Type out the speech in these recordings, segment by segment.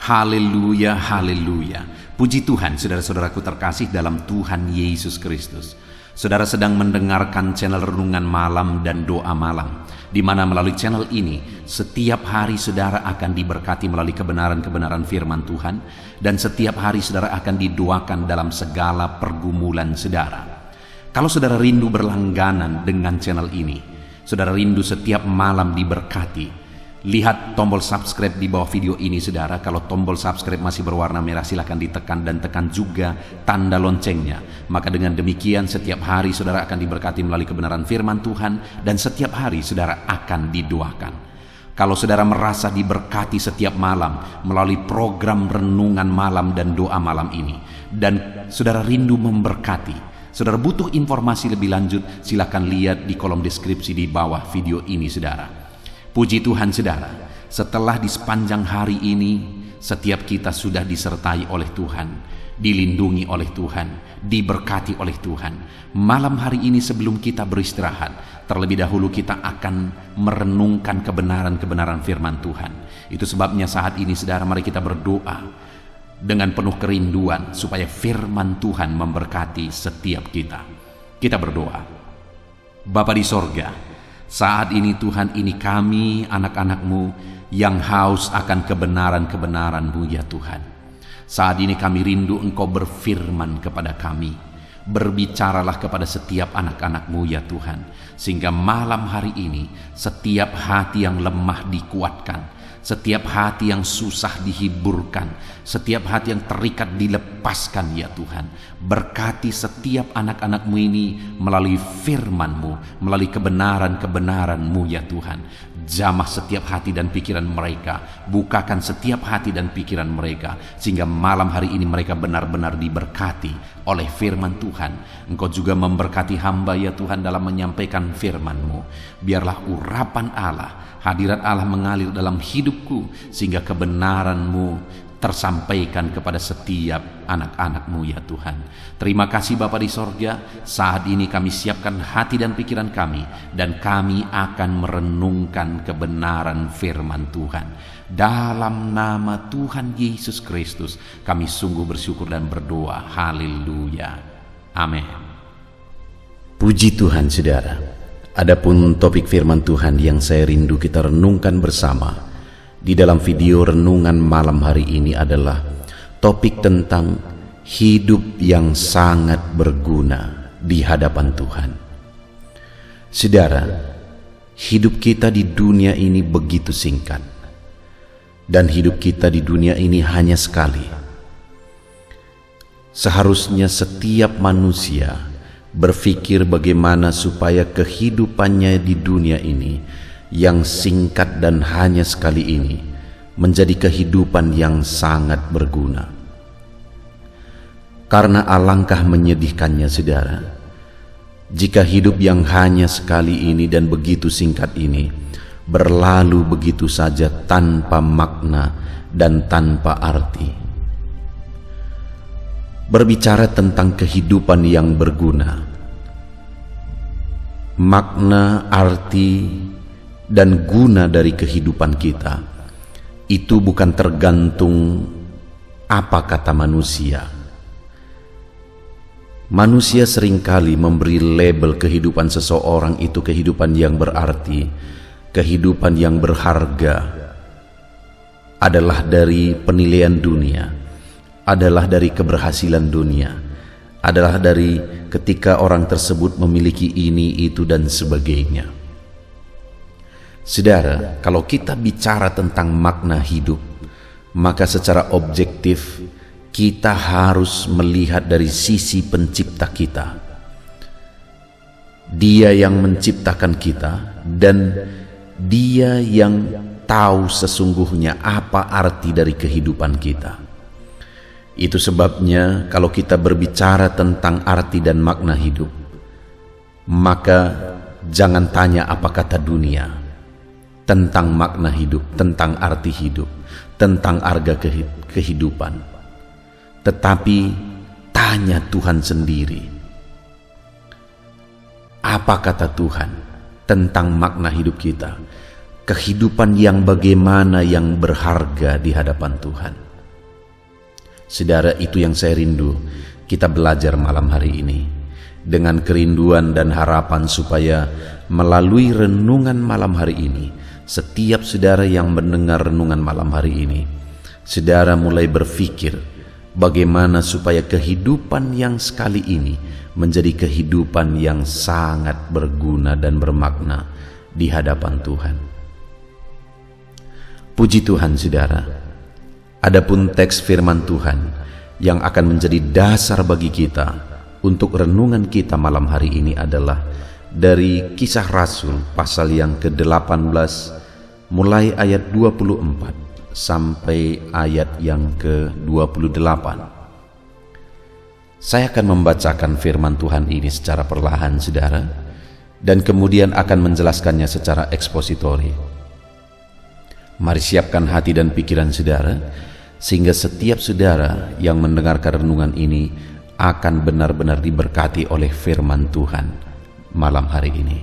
Haleluya, haleluya. Puji Tuhan, saudara-saudaraku terkasih dalam Tuhan Yesus Kristus. Saudara sedang mendengarkan channel Renungan Malam dan Doa Malam, di mana melalui channel ini setiap hari saudara akan diberkati melalui kebenaran-kebenaran firman Tuhan, dan setiap hari saudara akan didoakan dalam segala pergumulan saudara. Kalau saudara rindu berlangganan dengan channel ini, saudara rindu setiap malam diberkati, lihat tombol subscribe di bawah video ini saudara. Kalau tombol subscribe masih berwarna merah, silahkan ditekan dan tekan juga tanda loncengnya. Maka dengan demikian setiap hari saudara akan diberkati melalui kebenaran firman Tuhan, dan setiap hari saudara akan didoakan. Kalau saudara merasa diberkati setiap malam melalui program Renungan Malam dan Doa Malam ini, dan saudara rindu memberkati, saudara butuh informasi lebih lanjut, silahkan lihat di kolom deskripsi di bawah video ini saudara. Puji Tuhan saudara, setelah di sepanjang hari ini setiap kita sudah disertai oleh Tuhan, dilindungi oleh Tuhan, diberkati oleh Tuhan. Malam hari ini sebelum kita beristirahat, terlebih dahulu kita akan merenungkan kebenaran-kebenaran firman Tuhan. Itu sebabnya saat ini saudara, mari kita berdoa dengan penuh kerinduan supaya firman Tuhan memberkati setiap kita. Kita berdoa. Bapa di sorga, saat ini Tuhan, ini kami anak-anak-Mu yang haus akan kebenaran-kebenaran-Mu ya Tuhan. Saat ini kami rindu Engkau berfirman kepada kami. Berbicaralah kepada setiap anak-anak-Mu ya Tuhan, sehingga malam hari ini setiap hati yang lemah dikuatkan, setiap hati yang susah dihiburkan, setiap hati yang terikat dilepaskan ya Tuhan. Berkati setiap anak-anak-Mu ini melalui firman-Mu, melalui kebenaran-kebenaran-Mu ya Tuhan. Jamah setiap hati dan pikiran mereka, bukakan setiap hati dan pikiran mereka, sehingga malam hari ini mereka benar-benar diberkati oleh firman Tuhan. Engkau juga memberkati hamba ya Tuhan dalam menyampaikan firman-Mu. Biarlah urapan Allah, hadirat Allah mengalir dalam hidupku, sehingga kebenaran-Mu tersampaikan kepada setiap anak-anak-Mu ya Tuhan. Terima kasih Bapa di sorga. Saat ini kami siapkan hati dan pikiran kami, dan kami akan merenungkan kebenaran firman Tuhan. Dalam nama Tuhan Yesus Kristus kami sungguh bersyukur dan berdoa. Haleluya. Amin. Puji Tuhan saudara. Adapun topik firman Tuhan yang saya rindu kita renungkan bersama di dalam video Renungan Malam hari ini adalah topik tentang hidup yang sangat berguna di hadapan Tuhan. Saudara, hidup kita di dunia ini begitu singkat, dan hidup kita di dunia ini hanya sekali. Seharusnya setiap manusia berpikir bagaimana supaya kehidupannya di dunia ini yang singkat dan hanya sekali ini menjadi kehidupan yang sangat berguna. Karena alangkah menyedihkannya saudara, jika hidup yang hanya sekali ini dan begitu singkat ini berlalu begitu saja tanpa makna dan tanpa arti. Berbicara tentang kehidupan yang berguna, makna, arti, dan guna dari kehidupan kita itu bukan tergantung apa kata manusia. Manusia seringkali memberi label kehidupan seseorang itu kehidupan yang berarti, kehidupan yang berharga adalah dari penilaian dunia, adalah dari keberhasilan dunia, adalah dari ketika orang tersebut memiliki ini, itu, dan sebagainya. Saudara, kalau kita bicara tentang makna hidup, maka secara objektif kita harus melihat dari sisi pencipta kita. Dia yang menciptakan kita, dan Dia yang tahu sesungguhnya apa arti dari kehidupan kita. Itu sebabnya kalau kita berbicara tentang arti dan makna hidup, maka jangan tanya apa kata dunia tentang makna hidup, tentang arti hidup, tentang harga kehidupan. Tetapi tanya Tuhan sendiri. Apa kata Tuhan tentang makna hidup kita? Kehidupan yang bagaimana yang berharga di hadapan Tuhan? Saudara, itu yang saya rindu kita belajar malam hari ini, dengan kerinduan dan harapan supaya melalui renungan malam hari ini, setiap saudara yang mendengar renungan malam hari ini, saudara mulai berpikir bagaimana supaya kehidupan yang sekali ini menjadi kehidupan yang sangat berguna dan bermakna di hadapan Tuhan. Puji Tuhan saudara. Adapun teks firman Tuhan yang akan menjadi dasar bagi kita untuk renungan kita malam hari ini adalah dari Kisah Rasul pasal yang ke-18 mulai ayat 24 sampai ayat yang ke-28. Saya akan membacakan firman Tuhan ini secara perlahan saudara, dan kemudian akan menjelaskannya secara ekspositori. Mari siapkan hati dan pikiran saudara, sehingga setiap saudara yang mendengarkan renungan ini akan benar-benar diberkati oleh firman Tuhan malam hari ini.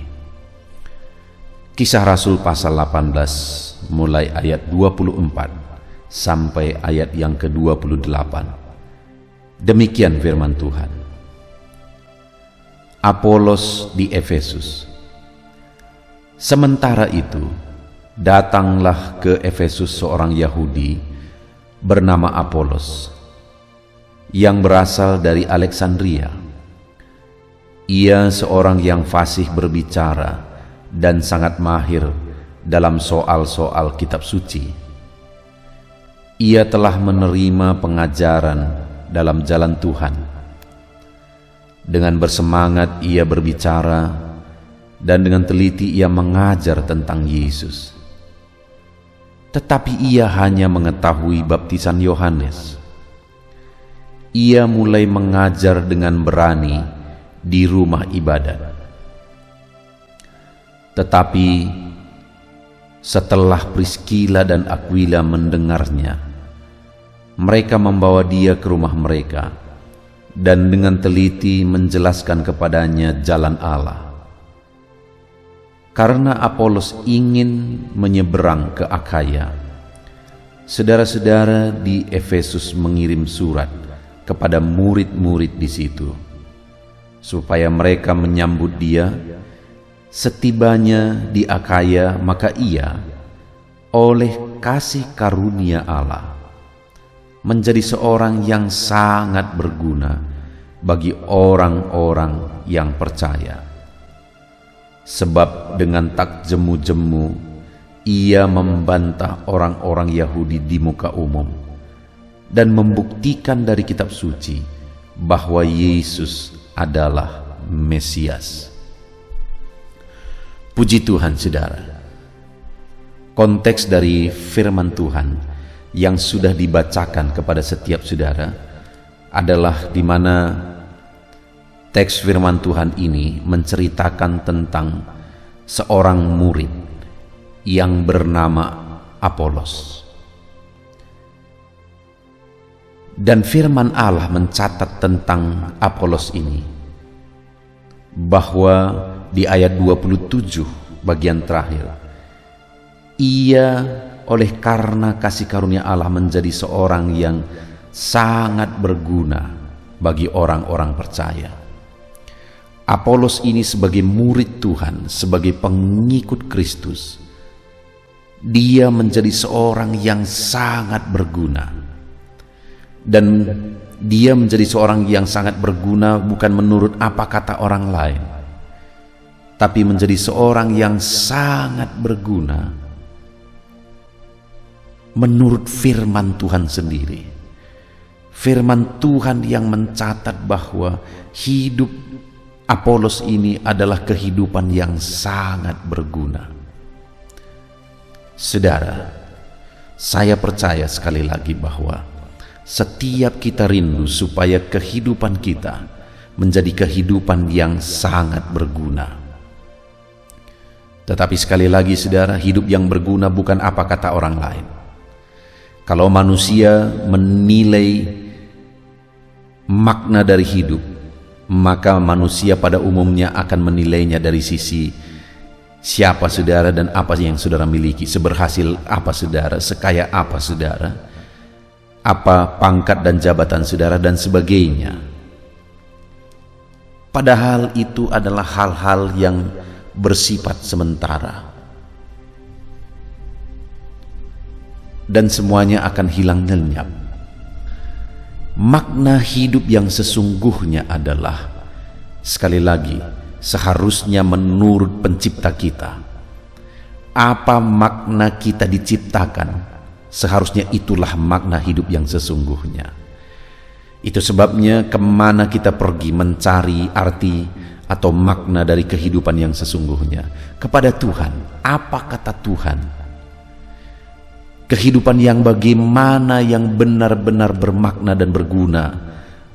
Kisah Rasul pasal 18 mulai ayat 24 sampai ayat yang ke-28. Demikian firman Tuhan. Apolos di Efesus. Sementara itu, datanglah ke Efesus seorang Yahudi bernama Apolos, yang berasal dari Alexandria. Ia seorang yang fasih berbicara dan sangat mahir dalam soal-soal kitab suci. Ia telah menerima pengajaran dalam jalan Tuhan. Dengan bersemangat ia berbicara, dan dengan teliti ia mengajar tentang Yesus. Tetapi ia hanya mengetahui baptisan Yohanes. Ia mulai mengajar dengan berani di rumah ibadat. Tetapi setelah Priskila dan Aquila mendengarnya, mereka membawa dia ke rumah mereka dan dengan teliti menjelaskan kepadanya jalan Allah. Karena Apolos ingin menyeberang ke Akhaya, saudara-saudara di Efesus mengirim surat kepada murid-murid di situ, supaya mereka menyambut dia. Setibanya di Akhaya, maka ia, oleh kasih karunia Allah, menjadi seorang yang sangat berguna bagi orang-orang yang percaya. Sebab dengan tak jemu-jemu ia membantah orang-orang Yahudi di muka umum dan membuktikan dari kitab suci bahwa Yesus adalah Mesias. Puji Tuhan saudara. Konteks dari firman Tuhan yang sudah dibacakan kepada setiap saudara adalah di mana teks firman Tuhan ini menceritakan tentang seorang murid yang bernama Apolos. Dan firman Allah mencatat tentang Apolos ini, bahwa di ayat 27 bagian terakhir, ia oleh karena kasih karunia Allah menjadi seorang yang sangat berguna bagi orang-orang percaya. Apolos ini sebagai murid Tuhan, sebagai pengikut Kristus, dia menjadi seorang yang sangat berguna. Dan dia menjadi seorang yang sangat berguna bukan menurut apa kata orang lain, tapi menjadi seorang yang sangat berguna menurut firman Tuhan sendiri. Firman Tuhan yang mencatat bahwa hidup Apolos ini adalah kehidupan yang sangat berguna. Saudara, saya percaya sekali lagi bahwa setiap kita rindu supaya kehidupan kita menjadi kehidupan yang sangat berguna. Tetapi sekali lagi saudara, hidup yang berguna bukan apa kata orang lain. Kalau manusia menilai makna dari hidup, maka manusia pada umumnya akan menilainya dari sisi siapa saudara dan apa yang saudara miliki, seberhasil apa saudara, sekaya apa saudara, apa pangkat dan jabatan saudara dan sebagainya. Padahal itu adalah hal-hal yang bersifat sementara. Dan semuanya akan hilang lenyap. Makna hidup yang sesungguhnya adalah, sekali lagi, seharusnya menurut pencipta kita. Apa makna kita diciptakan, seharusnya itulah makna hidup yang sesungguhnya. Itu sebabnya kemana kita pergi mencari arti atau makna dari kehidupan yang sesungguhnya? Kepada Tuhan. Apa kata Tuhan? Kehidupan yang bagaimana, yang benar-benar bermakna dan berguna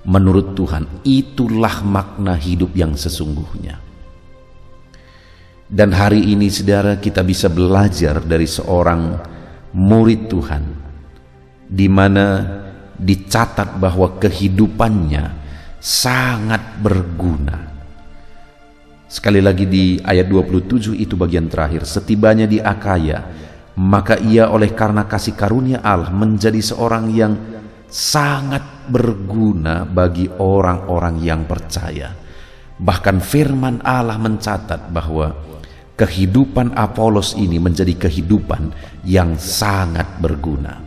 menurut Tuhan, itulah makna hidup yang sesungguhnya. Dan hari ini saudara, kita bisa belajar dari seorang murid Tuhan, di mana dicatat bahwa kehidupannya sangat berguna. Sekali lagi di ayat 27 itu bagian terakhir, setibanya di Akaya, maka ia oleh karena kasih karunia Allah menjadi seorang yang sangat berguna bagi orang-orang yang percaya. Bahkan firman Allah mencatat bahwa kehidupan Apolos ini menjadi kehidupan yang sangat berguna.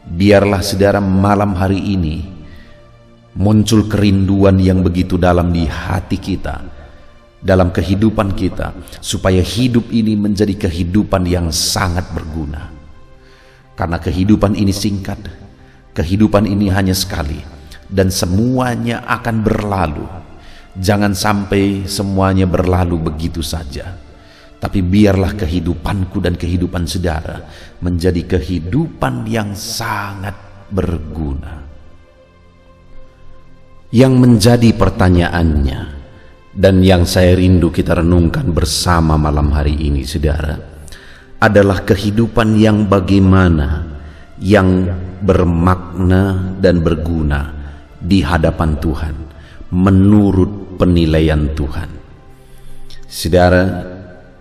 Biarlah saudara malam hari ini muncul kerinduan yang begitu dalam di hati kita, dalam kehidupan kita, supaya hidup ini menjadi kehidupan yang sangat berguna. Karena kehidupan ini singkat, kehidupan ini hanya sekali, dan semuanya akan berlalu. Jangan sampai semuanya berlalu begitu saja, tapi biarlah kehidupanku dan kehidupan saudara menjadi kehidupan yang sangat berguna. Yang menjadi pertanyaannya, dan yang saya rindu kita renungkan bersama malam hari ini saudara, adalah kehidupan yang bagaimana, yang bermakna dan berguna di hadapan Tuhan menurut penilaian Tuhan. Saudara,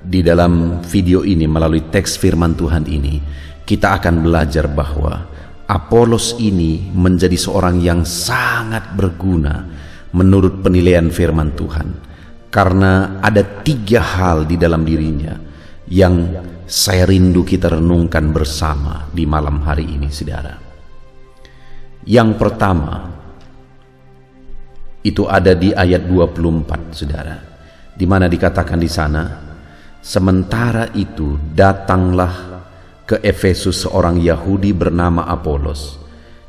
di dalam video ini melalui teks firman Tuhan ini, kita akan belajar bahwa Apolos ini menjadi seorang yang sangat berguna menurut penilaian firman Tuhan, karena ada 3 hal di dalam dirinya yang saya rindu kita renungkan bersama di malam hari ini saudara. Yang pertama itu ada di ayat 24 saudara, di mana dikatakan di sana, sementara itu datanglah ke Efesus seorang Yahudi bernama Apolos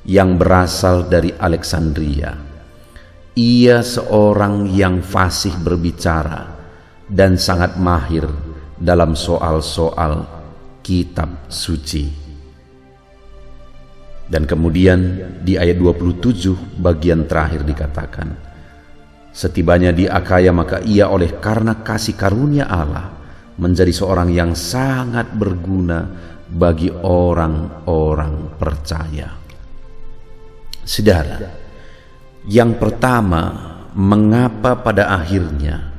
yang berasal dari Alexandria. Ia seorang yang fasih berbicara dan sangat mahir dalam soal-soal kitab suci. Dan kemudian di ayat 27 bagian terakhir dikatakan, setibanya di Akaya maka ia oleh karena kasih karunia Allah menjadi seorang yang sangat berguna bagi orang-orang percaya. Saudara, yang pertama, mengapa pada akhirnya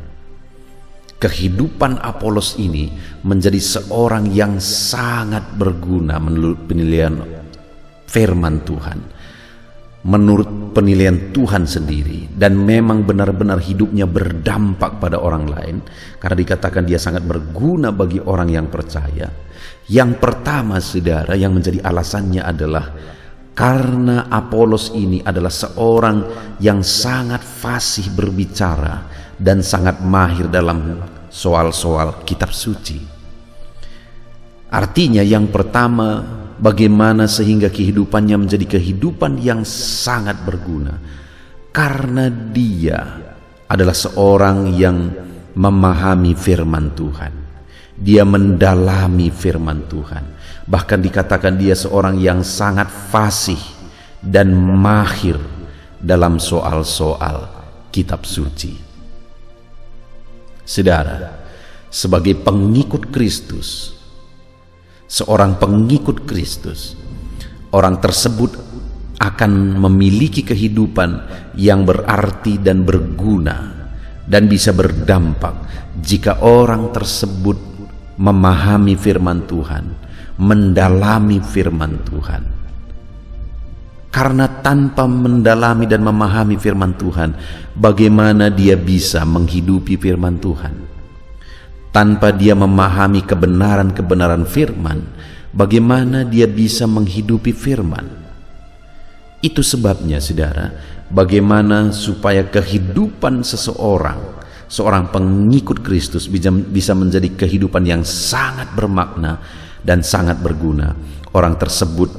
kehidupan Apolos ini menjadi seorang yang sangat berguna menurut penilaian firman Tuhan, menurut penilaian Tuhan sendiri, dan memang benar-benar hidupnya berdampak pada orang lain, karena dikatakan dia sangat berguna bagi orang yang percaya. Yang pertama saudara, yang menjadi alasannya adalah karena Apolos ini adalah seorang yang sangat fasih berbicara dan sangat mahir dalam soal-soal kitab suci. Artinya yang pertama, bagaimana sehingga kehidupannya menjadi kehidupan yang sangat berguna, karena dia adalah seorang yang memahami firman Tuhan. Dia mendalami firman Tuhan. Bahkan dikatakan dia seorang yang sangat fasih dan mahir dalam soal-soal kitab suci. Saudara, sebagai pengikut Kristus, seorang pengikut Kristus, orang tersebut akan memiliki kehidupan yang berarti dan berguna dan bisa berdampak jika orang tersebut memahami firman Tuhan, mendalami firman Tuhan. Karena tanpa mendalami dan memahami firman Tuhan, bagaimana dia bisa menghidupi firman Tuhan? Tanpa dia memahami kebenaran-kebenaran firman, bagaimana dia bisa menghidupi firman? Itu sebabnya, saudara, bagaimana supaya kehidupan seorang pengikut Kristus bisa menjadi kehidupan yang sangat bermakna dan sangat berguna. Orang tersebut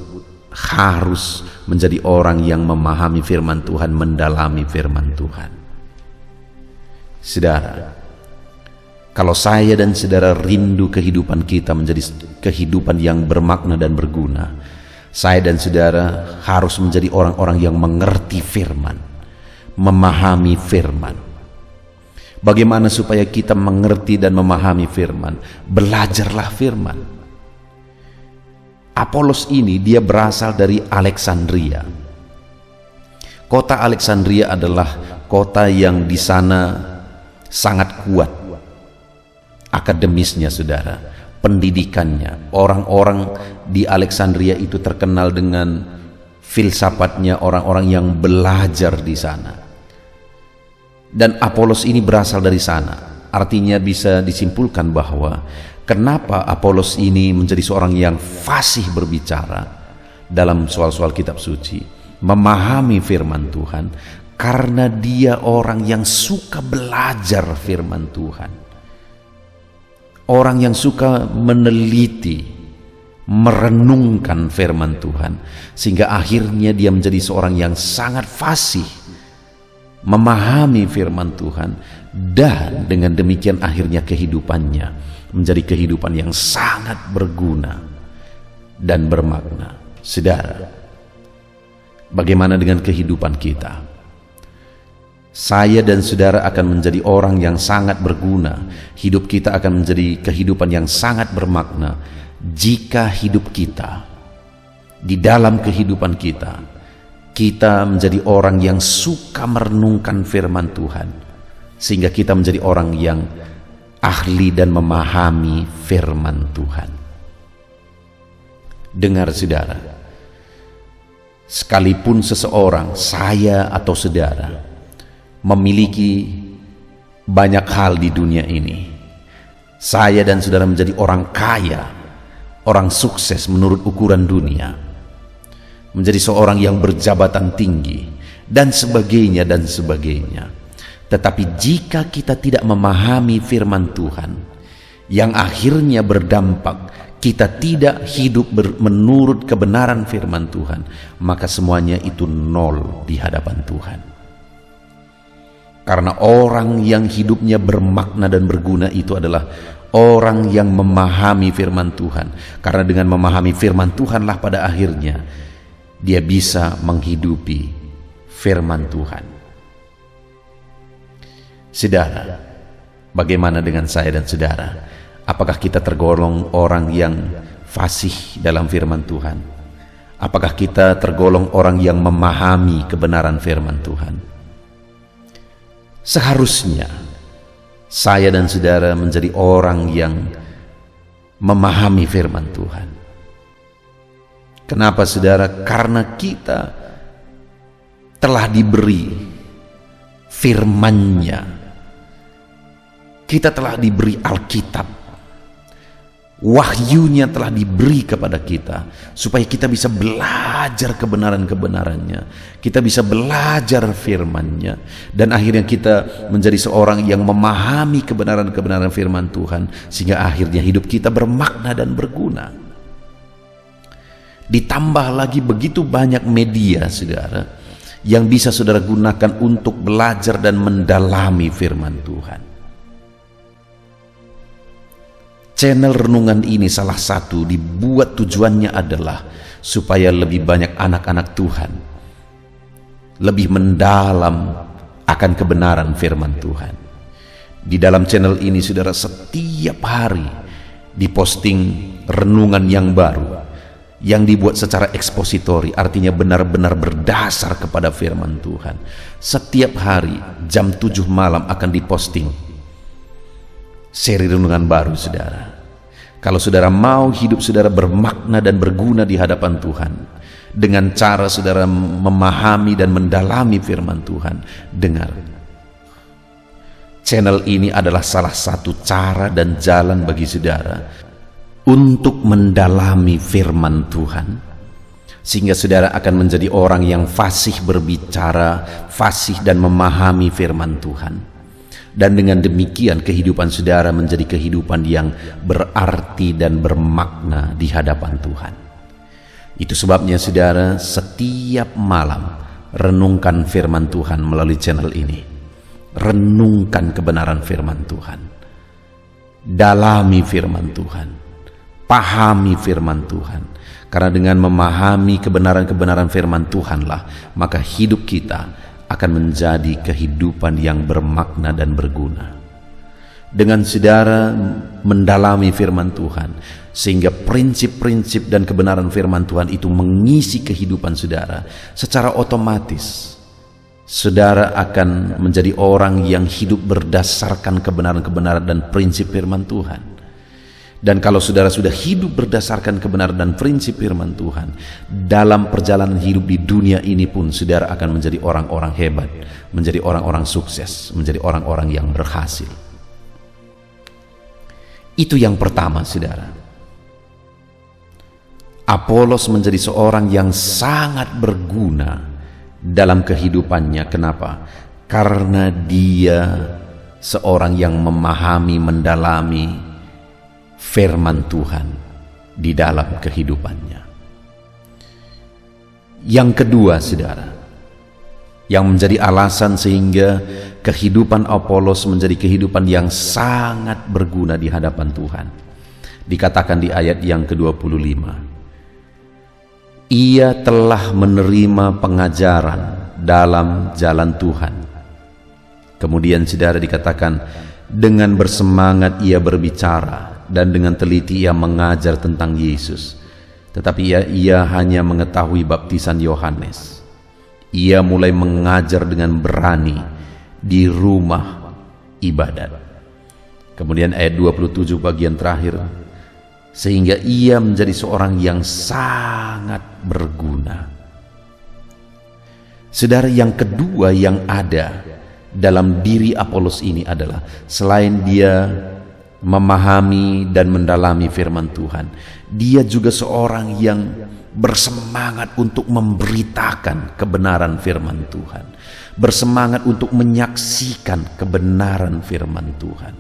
harus menjadi orang yang memahami firman Tuhan, mendalami firman Tuhan. Saudara, kalau saya dan saudara rindu kehidupan kita menjadi kehidupan yang bermakna dan berguna, saya dan saudara harus menjadi orang-orang yang mengerti firman, memahami firman. Bagaimana supaya kita mengerti dan memahami firman? Belajarlah firman. Apolos ini dia berasal dari Alexandria. Kota Alexandria adalah kota yang di sana sangat kuat akademisnya, saudara, pendidikannya. Orang-orang di Alexandria itu terkenal dengan filsafatnya, orang-orang yang belajar di sana. Dan Apolos ini berasal dari sana. Artinya bisa disimpulkan bahwa kenapa Apolos ini menjadi seorang yang fasih berbicara dalam soal-soal kitab suci, memahami firman Tuhan, karena dia orang yang suka belajar firman Tuhan. Orang yang suka meneliti, merenungkan firman Tuhan, sehingga akhirnya dia menjadi seorang yang sangat fasih memahami firman Tuhan, dan dengan demikian akhirnya kehidupannya menjadi kehidupan yang sangat berguna dan bermakna. Saudara, bagaimana dengan kehidupan kita? Saya dan saudara akan menjadi orang yang sangat berguna. Hidup kita akan menjadi kehidupan yang sangat bermakna jika hidup kita, di dalam kehidupan kita menjadi orang yang suka merenungkan firman Tuhan, sehingga kita menjadi orang yang ahli dan memahami firman Tuhan. Dengar, saudara, sekalipun seseorang, saya atau saudara, memiliki banyak hal di dunia ini, saya dan saudara menjadi orang kaya, orang sukses menurut ukuran dunia, menjadi seorang yang berjabatan tinggi, dan sebagainya dan sebagainya. Tetapi jika kita tidak memahami firman Tuhan, yang akhirnya berdampak kita tidak hidup menurut kebenaran firman Tuhan, maka semuanya itu nol di hadapan Tuhan. Karena orang yang hidupnya bermakna dan berguna itu adalah orang yang memahami firman Tuhan. Karena dengan memahami firman Tuhanlah pada akhirnya dia bisa menghidupi firman Tuhan. Saudara, bagaimana dengan saya dan saudara? Apakah kita tergolong orang yang fasih dalam firman Tuhan? Apakah kita tergolong orang yang memahami kebenaran firman Tuhan? Seharusnya saya dan saudara menjadi orang yang memahami firman Tuhan. Kenapa, saudara? Karena kita telah diberi firman-Nya. Kita telah diberi Alkitab, wahyunya telah diberi kepada kita, supaya kita bisa belajar kebenaran-kebenarannya, kita bisa belajar firman-Nya, dan akhirnya kita menjadi seorang yang memahami kebenaran-kebenaran firman Tuhan, sehingga akhirnya hidup kita bermakna dan berguna. Ditambah lagi begitu banyak media, saudara, yang bisa saudara gunakan untuk belajar dan mendalami firman Tuhan. Channel renungan ini salah satu dibuat tujuannya adalah supaya lebih banyak anak-anak Tuhan lebih mendalam akan kebenaran firman Tuhan. Di dalam channel ini, saudara, setiap hari diposting renungan yang baru, yang dibuat secara ekspositori, artinya benar-benar berdasar kepada firman Tuhan. Setiap hari jam 7 malam akan diposting seri renungan baru, saudara. Kalau saudara mau hidup saudara bermakna dan berguna di hadapan Tuhan, Dengan cara saudara memahami dan mendalami firman Tuhan, dengar. Channel ini adalah salah satu cara dan jalan bagi saudara untuk mendalami firman Tuhan, sehingga saudara akan menjadi orang yang fasih berbicara, fasih dan memahami firman Tuhan. Dan dengan demikian kehidupan saudara menjadi kehidupan yang berarti dan bermakna di hadapan Tuhan. Itu sebabnya saudara setiap malam renungkan firman Tuhan melalui channel ini. Renungkan kebenaran firman Tuhan. Dalami firman Tuhan. Pahami firman Tuhan. Karena dengan memahami kebenaran-kebenaran firman Tuhanlah, maka hidup kita akan menjadi kehidupan yang bermakna dan berguna. Dengan saudara mendalami firman Tuhan, sehingga prinsip-prinsip dan kebenaran firman Tuhan itu mengisi kehidupan saudara, secara otomatis saudara akan menjadi orang yang hidup berdasarkan kebenaran-kebenaran dan prinsip firman Tuhan. Dan kalau saudara sudah hidup berdasarkan kebenaran dan prinsip firman Tuhan, dalam perjalanan hidup di dunia ini pun saudara akan menjadi orang-orang hebat, menjadi orang-orang sukses, menjadi orang-orang yang berhasil. Itu yang pertama, saudara. Apolos menjadi seorang yang sangat berguna dalam kehidupannya. Kenapa? Karena dia seorang yang memahami, mendalami firman Tuhan di dalam kehidupannya. Yang kedua, saudara, yang menjadi alasan sehingga kehidupan Apolos menjadi kehidupan yang sangat berguna di hadapan Tuhan, dikatakan di ayat yang ke-25, ia telah menerima pengajaran dalam jalan Tuhan. Kemudian saudara dikatakan, dengan bersemangat ia berbicara dan dengan teliti ia mengajar tentang Yesus. Tetapi ia hanya mengetahui baptisan Yohanes. Ia mulai mengajar dengan berani di rumah ibadat. Kemudian ayat 27 bagian terakhir, sehingga ia menjadi seorang yang sangat berguna. Saudara, yang kedua yang ada dalam diri Apolos ini adalah, selain dia memahami dan mendalami firman Tuhan, dia juga seorang yang bersemangat untuk memberitakan kebenaran firman Tuhan, bersemangat untuk menyaksikan kebenaran firman Tuhan.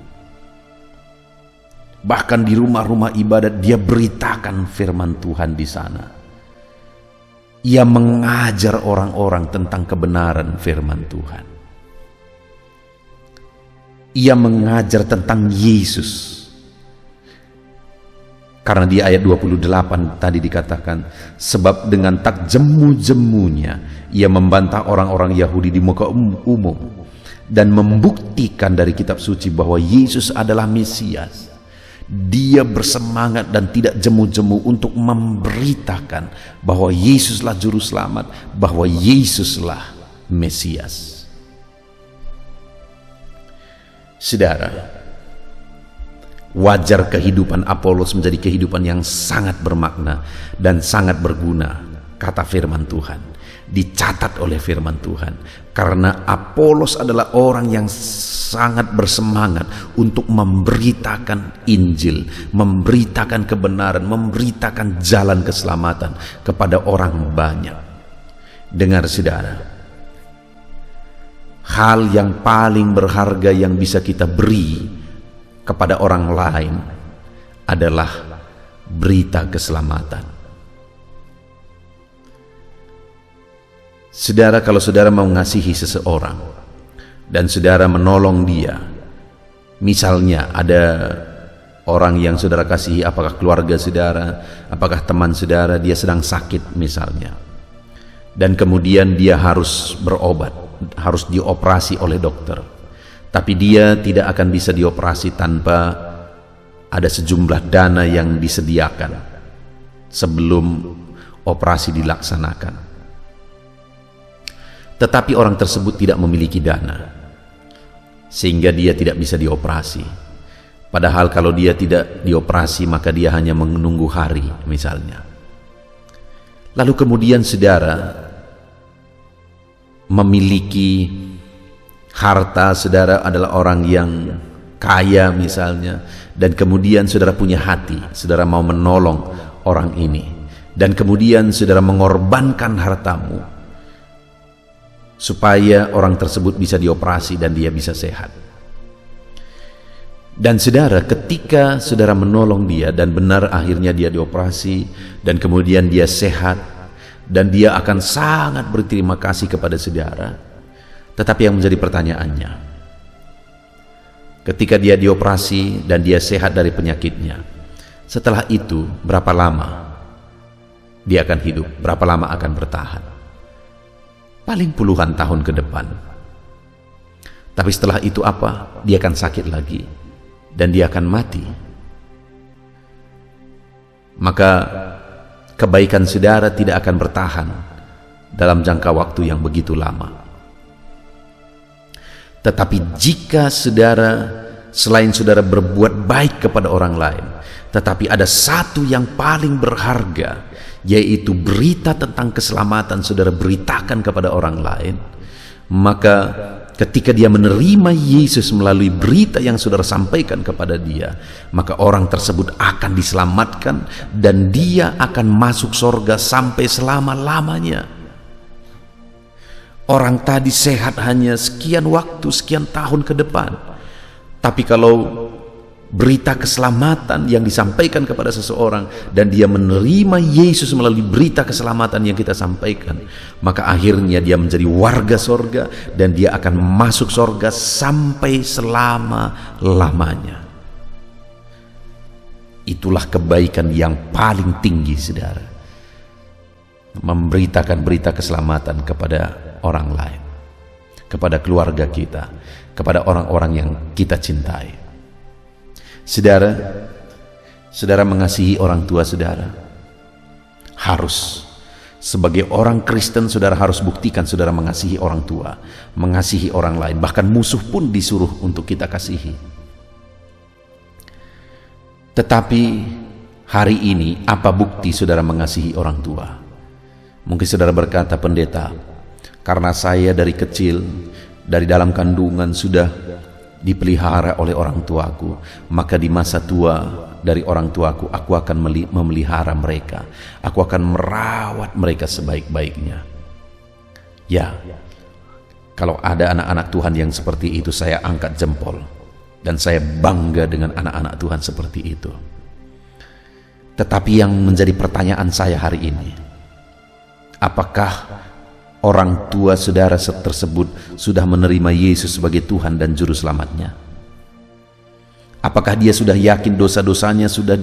Bahkan di rumah-rumah ibadat dia beritakan firman Tuhan di sana. Ia mengajar orang-orang tentang kebenaran firman Tuhan. Ia mengajar tentang Yesus. Karena di ayat 28 tadi dikatakan, sebab dengan tak jemu-jemunya ia membantah orang-orang Yahudi di muka umum dan membuktikan dari kitab suci bahwa Yesus adalah Mesias. Dia bersemangat dan tidak jemu-jemu untuk memberitakan bahwa Yesuslah juru selamat, bahwa Yesuslah Mesias. Saudara, wajar kehidupan Apolos menjadi kehidupan yang sangat bermakna dan sangat berguna, kata firman Tuhan, dicatat oleh firman Tuhan. Karena Apolos adalah orang yang sangat bersemangat untuk memberitakan Injil, memberitakan kebenaran, memberitakan jalan keselamatan kepada orang banyak. Dengar saudara, hal yang paling berharga yang bisa kita beri kepada orang lain adalah berita keselamatan. Saudara, kalau saudara mau mengasihi seseorang dan saudara menolong dia, misalnya ada orang yang saudara kasihi, apakah keluarga saudara, apakah teman saudara, dia sedang sakit misalnya, dan kemudian dia harus berobat, harus dioperasi oleh dokter, tapi dia tidak akan bisa dioperasi tanpa ada sejumlah dana yang disediakan sebelum operasi dilaksanakan. Tetapi orang tersebut tidak memiliki dana, sehingga dia tidak bisa dioperasi. Padahal kalau dia tidak dioperasi, maka dia hanya menunggu hari misalnya. Lalu kemudian saudara memiliki harta, saudara adalah orang yang kaya misalnya, dan kemudian saudara punya hati, saudara mau menolong orang ini, dan kemudian saudara mengorbankan hartamu supaya orang tersebut bisa dioperasi dan dia bisa sehat. Dan saudara, ketika saudara menolong dia dan benar akhirnya dia dioperasi dan kemudian dia sehat, dan dia akan sangat berterima kasih kepada saudara. Tetapi yang menjadi pertanyaannya, ketika dia dioperasi dan dia sehat dari penyakitnya, setelah itu berapa lama dia akan hidup? Berapa lama akan bertahan? Paling puluhan tahun ke depan. Tapi setelah itu apa? Dia akan sakit lagi dan dia akan mati. Maka kebaikan saudara tidak akan bertahan dalam jangka waktu yang begitu lama. Tetapi jika saudara, selain saudara berbuat baik kepada orang lain, tetapi ada satu yang paling berharga, yaitu berita tentang keselamatan saudara beritakan kepada orang lain, maka ketika dia menerima Yesus melalui berita yang saudara sampaikan kepada dia, maka orang tersebut akan diselamatkan dan dia akan masuk surga sampai selama-lamanya. Orang tadi sehat hanya sekian waktu, sekian tahun ke depan. Tapi kalau berita keselamatan yang disampaikan kepada seseorang dan dia menerima Yesus melalui berita keselamatan yang kita sampaikan, maka akhirnya dia menjadi warga sorga dan dia akan masuk sorga sampai selama-lamanya. Itulah kebaikan yang paling tinggi, saudara, memberitakan berita keselamatan kepada orang lain, kepada keluarga kita, kepada orang-orang yang kita cintai. Saudara mengasihi orang tua saudara. Harus. Sebagai orang Kristen, saudara harus buktikan saudara mengasihi orang tua, mengasihi orang lain, bahkan musuh pun disuruh untuk kita kasihi. Tetapi hari ini, apa bukti saudara mengasihi orang tua? Mungkin saudara berkata, pendeta, karena saya dari kecil, dari dalam kandungan sudah dipelihara oleh orang tuaku, maka di masa tua dari orang tuaku, aku akan memelihara mereka, aku akan merawat mereka sebaik-baiknya. Ya, kalau ada anak-anak Tuhan yang seperti itu, saya angkat jempol dan saya bangga dengan anak-anak Tuhan seperti itu. Tetapi yang menjadi pertanyaan saya hari ini, apakah orang tua saudara tersebut sudah menerima Yesus sebagai Tuhan dan Juru Selamatnya? Apakah dia sudah yakin dosa-dosanya sudah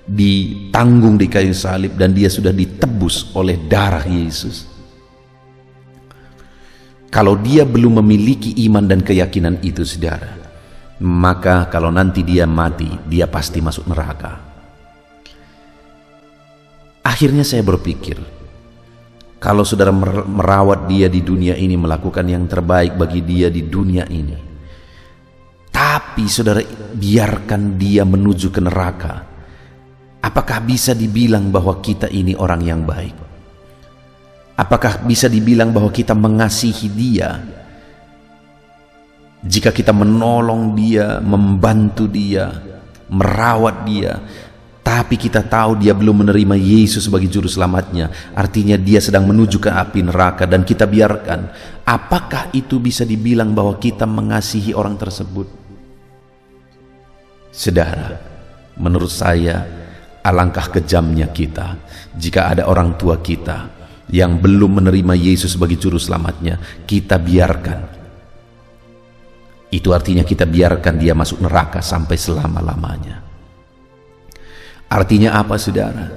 ditanggung di kayu salib dan dia sudah ditebus oleh darah Yesus? Kalau dia belum memiliki iman dan keyakinan itu, saudara, maka kalau nanti dia mati, dia pasti masuk neraka. Akhirnya saya berpikir, kalau saudara merawat dia di dunia ini, melakukan yang terbaik bagi dia di dunia ini, tapi saudara biarkan dia menuju ke neraka, apakah bisa dibilang bahwa kita ini orang yang baik? Apakah bisa dibilang bahwa kita mengasihi dia? Jika kita menolong dia, membantu dia, merawat dia, tapi kita tahu dia belum menerima Yesus sebagai Juru Selamatnya, artinya dia sedang menuju ke api neraka dan kita biarkan, apakah itu bisa dibilang bahwa kita mengasihi orang tersebut? Saudara, menurut saya alangkah kejamnya kita jika ada orang tua kita yang belum menerima Yesus sebagai Juru Selamatnya, kita biarkan. Itu artinya kita biarkan dia masuk neraka sampai selama-lamanya. Artinya apa, saudara?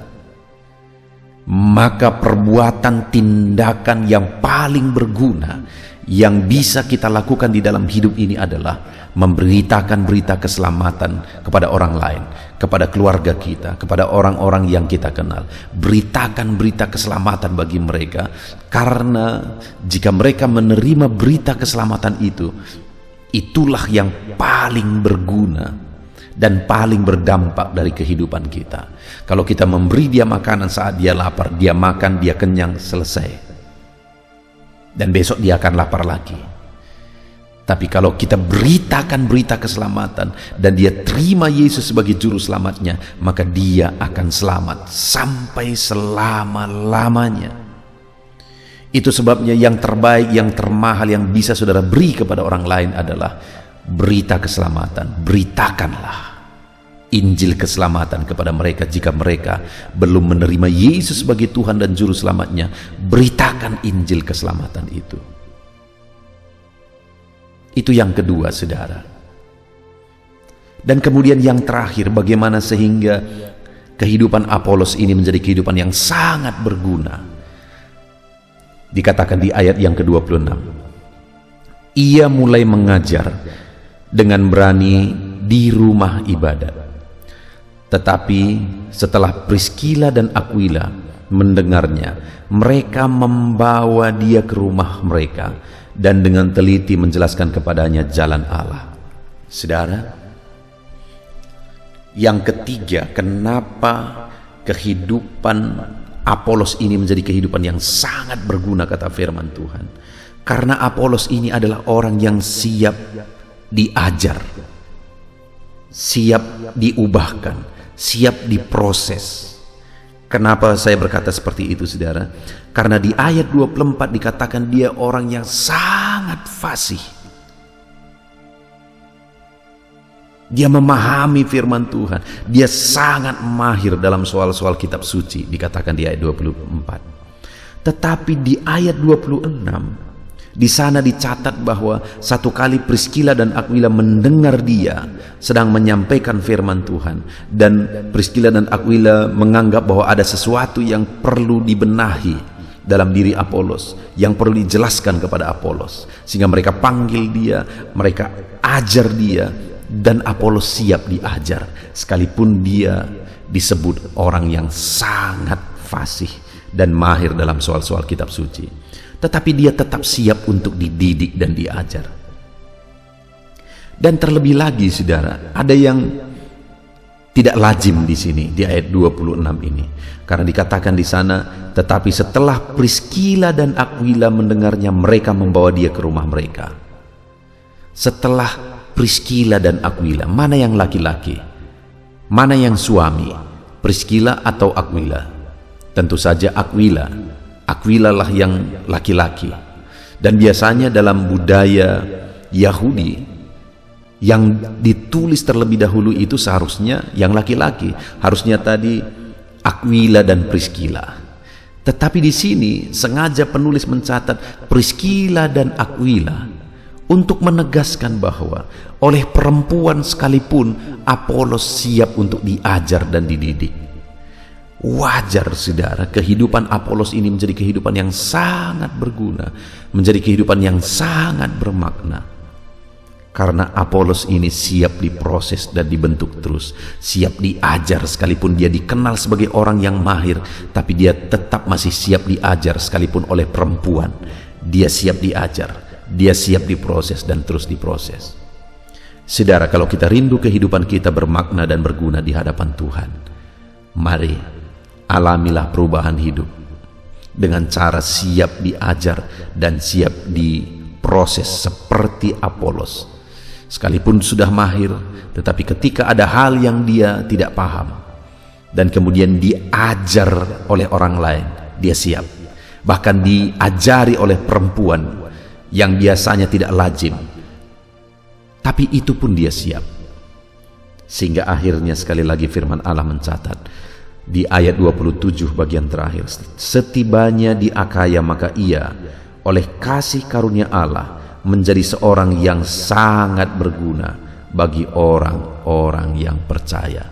Maka perbuatan, tindakan yang paling berguna yang bisa kita lakukan di dalam hidup ini adalah memberitakan berita keselamatan kepada orang lain, kepada keluarga kita, kepada orang-orang yang kita kenal. Beritakan berita keselamatan bagi mereka, karena jika mereka menerima berita keselamatan itu, itulah yang paling berguna dan paling berdampak dari kehidupan kita. Kalau kita memberi dia makanan saat dia lapar, dia makan, dia kenyang, selesai. Dan besok dia akan lapar lagi. Tapi kalau kita beritakan berita keselamatan dan dia terima Yesus sebagai juru selamatnya, maka dia akan selamat sampai selama-lamanya. Itu sebabnya yang terbaik, yang termahal yang bisa saudara beri kepada orang lain adalah berita keselamatan. Beritakanlah Injil keselamatan kepada mereka. Jika mereka belum menerima Yesus sebagai Tuhan dan Juru Selamatnya, beritakan Injil keselamatan itu. Itu yang kedua, saudara. Dan kemudian yang terakhir, bagaimana sehingga kehidupan Apolos ini menjadi kehidupan yang sangat berguna. Dikatakan di ayat yang ke-26, ia mulai mengajar dengan berani di rumah ibadat. Tetapi setelah Priskila dan Aquila mendengarnya, mereka membawa dia ke rumah mereka dan dengan teliti menjelaskan kepadanya jalan Allah. Saudara, yang ketiga, kenapa kehidupan Apolos ini menjadi kehidupan yang sangat berguna, kata firman Tuhan? Karena Apolos ini adalah orang yang siap diajar, siap diubahkan, siap diproses. Kenapa saya berkata seperti itu, saudara? Karena di ayat 24 dikatakan dia orang yang sangat fasih. Dia memahami firman Tuhan. Dia sangat mahir dalam soal-soal kitab suci, dikatakan di ayat 24. Tetapi di ayat 26, di sana dicatat bahwa satu kali Priskila dan Aquila mendengar dia sedang menyampaikan firman Tuhan, dan Priskila dan Aquila menganggap bahwa ada sesuatu yang perlu dibenahi dalam diri Apolos, yang perlu dijelaskan kepada Apolos, sehingga mereka panggil dia, mereka ajar dia, dan Apolos siap diajar sekalipun dia disebut orang yang sangat fasih dan mahir dalam soal-soal kitab suci. Tetapi dia tetap siap untuk dididik dan diajar. Dan terlebih lagi, saudara, ada yang tidak lazim di sini di ayat 26 ini. Karena dikatakan di sana, tetapi setelah Priskila dan Aquila mendengarnya, mereka membawa dia ke rumah mereka. Setelah Priskila dan Aquila, mana yang laki-laki? Mana yang suami? Priskila atau Aquila? Tentu saja Aquila. Aquila lah yang laki-laki. Dan biasanya dalam budaya Yahudi, yang ditulis terlebih dahulu itu seharusnya yang laki-laki. Harusnya tadi Aquila dan Priskila. Tetapi di sini sengaja penulis mencatat Priskila dan Aquila untuk menegaskan bahwa oleh perempuan sekalipun Apolos siap untuk diajar dan dididik. Wajar, saudara, kehidupan Apolos ini menjadi kehidupan yang sangat berguna, menjadi kehidupan yang sangat bermakna. Karena Apolos ini siap diproses dan dibentuk terus, siap diajar sekalipun dia dikenal sebagai orang yang mahir, tapi dia tetap masih siap diajar sekalipun oleh perempuan. Dia siap diajar, dia siap diproses dan terus diproses. Saudara, kalau kita rindu kehidupan kita bermakna dan berguna di hadapan Tuhan, mari alamilah perubahan hidup dengan cara siap diajar dan siap diproses seperti Apolos. Sekalipun sudah mahir, tetapi ketika ada hal yang dia tidak paham dan kemudian diajar oleh orang lain, dia siap. Bahkan diajari oleh perempuan yang biasanya tidak lazim, tapi itu pun dia siap. Sehingga akhirnya sekali lagi firman Allah mencatat di ayat 27 bagian terakhir, setibanya di Akaya maka ia oleh kasih karunia Allah menjadi seorang yang sangat berguna bagi orang-orang yang percaya.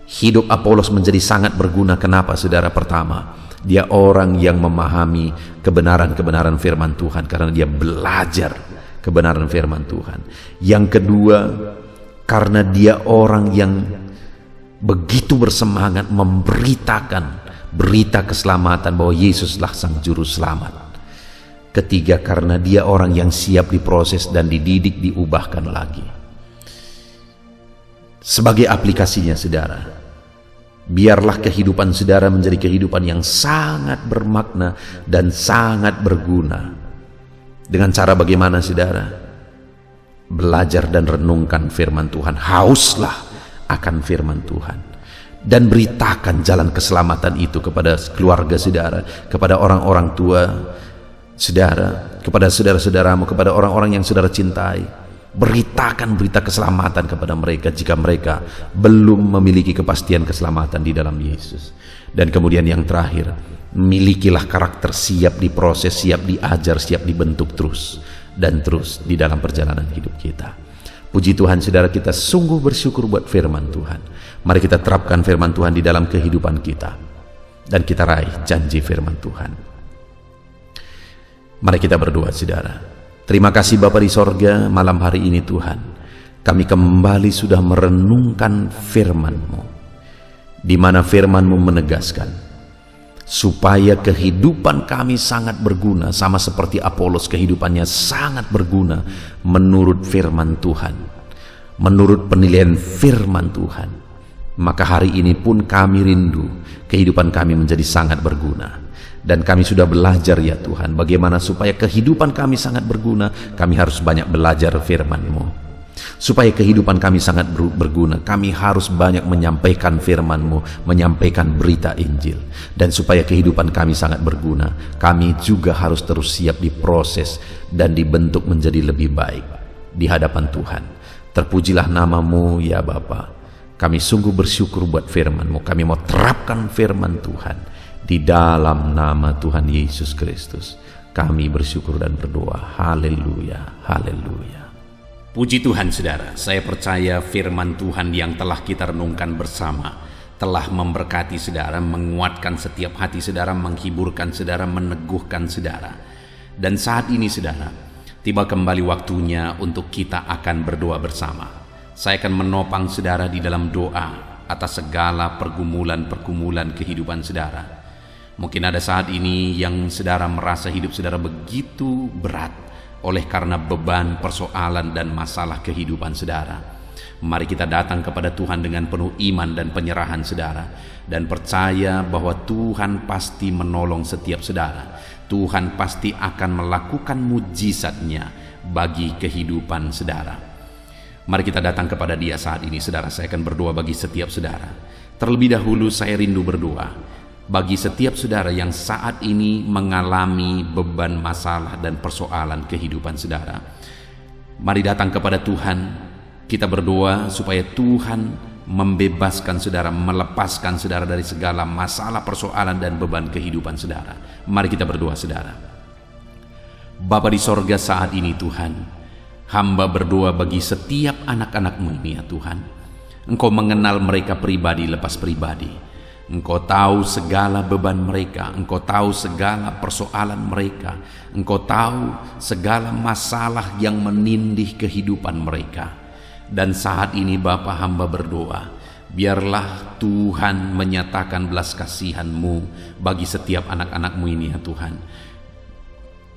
Hidup Apolos menjadi sangat berguna. Kenapa, saudara? Pertama, dia orang yang memahami kebenaran-kebenaran firman Tuhan karena dia belajar kebenaran firman Tuhan. Yang kedua, karena dia orang yang begitu bersemangat memberitakan berita keselamatan bahwa Yesuslah sang juru selamat. Ketiga, karena dia orang yang siap diproses dan dididik, diubahkan lagi. Sebagai aplikasinya saudara, biarlah kehidupan saudara menjadi kehidupan yang sangat bermakna dan sangat berguna. Dengan cara bagaimana saudara? Belajar dan renungkan firman Tuhan. Hauslah akan firman Tuhan. Dan beritakan jalan keselamatan itu kepada keluarga saudara, kepada orang-orang tua saudara, kepada saudara-saudaramu, kepada orang-orang yang saudara cintai. Beritakan berita keselamatan kepada mereka jika mereka belum memiliki kepastian keselamatan di dalam Yesus. Dan kemudian yang terakhir, milikilah karakter siap diproses, siap diajar, siap dibentuk terus dan terus di dalam perjalanan hidup kita. Puji Tuhan saudara, kita sungguh bersyukur buat firman Tuhan. Mari kita terapkan firman Tuhan di dalam kehidupan kita dan kita raih janji firman Tuhan. Mari kita berdoa saudara. Terima kasih Bapa di sorga, malam hari ini Tuhan, kami kembali sudah merenungkan firman-Mu, di mana firman-Mu menegaskan supaya kehidupan kami sangat berguna, sama seperti Apolos kehidupannya sangat berguna menurut firman Tuhan, menurut penilaian firman Tuhan. Maka hari ini pun kami rindu kehidupan kami menjadi sangat berguna. Dan kami sudah belajar ya Tuhan, bagaimana supaya kehidupan kami sangat berguna, kami harus banyak belajar firman-Mu. Supaya kehidupan kami sangat berguna, kami harus banyak menyampaikan firman-Mu, menyampaikan berita Injil. Dan supaya kehidupan kami sangat berguna, kami juga harus terus siap diproses dan dibentuk menjadi lebih baik di hadapan Tuhan. Terpujilah nama-Mu ya Bapa. Kami sungguh bersyukur buat firman-Mu. Kami mau terapkan firman Tuhan. Di dalam nama Tuhan Yesus Kristus kami bersyukur dan berdoa. Haleluya, haleluya. Puji Tuhan saudara, saya percaya firman Tuhan yang telah kita renungkan bersama telah memberkati saudara, menguatkan setiap hati saudara, menghiburkan saudara, meneguhkan saudara. Dan saat ini saudara, tiba kembali waktunya untuk kita akan berdoa bersama. Saya akan menopang saudara di dalam doa atas segala pergumulan-pergumulan kehidupan saudara. Mungkin ada saat ini yang saudara merasa hidup saudara begitu berat oleh karena beban, persoalan dan masalah kehidupan saudara. Mari kita datang kepada Tuhan dengan penuh iman dan penyerahan saudara, dan percaya bahwa Tuhan pasti menolong setiap saudara. Tuhan pasti akan melakukan mujizat-Nya bagi kehidupan saudara. Mari kita datang kepada Dia saat ini saudara. Saya akan berdoa bagi setiap saudara. Terlebih dahulu saya rindu berdoa bagi setiap saudara yang saat ini mengalami beban, masalah dan persoalan kehidupan saudara. Mari datang kepada Tuhan. Kita berdoa supaya Tuhan membebaskan saudara, melepaskan saudara dari segala masalah, persoalan dan beban kehidupan saudara. Mari kita berdoa saudara. Bapa di sorga, saat ini Tuhan, hamba berdoa bagi setiap anak-anak-Mu ini ya Tuhan. Engkau mengenal mereka pribadi lepas pribadi. Engkau tahu segala beban mereka, Engkau tahu segala persoalan mereka, Engkau tahu segala masalah yang menindih kehidupan mereka. Dan saat ini Bapa, hamba berdoa, biarlah Tuhan menyatakan belas kasihan-Mu bagi setiap anak-anak-Mu ini ya Tuhan.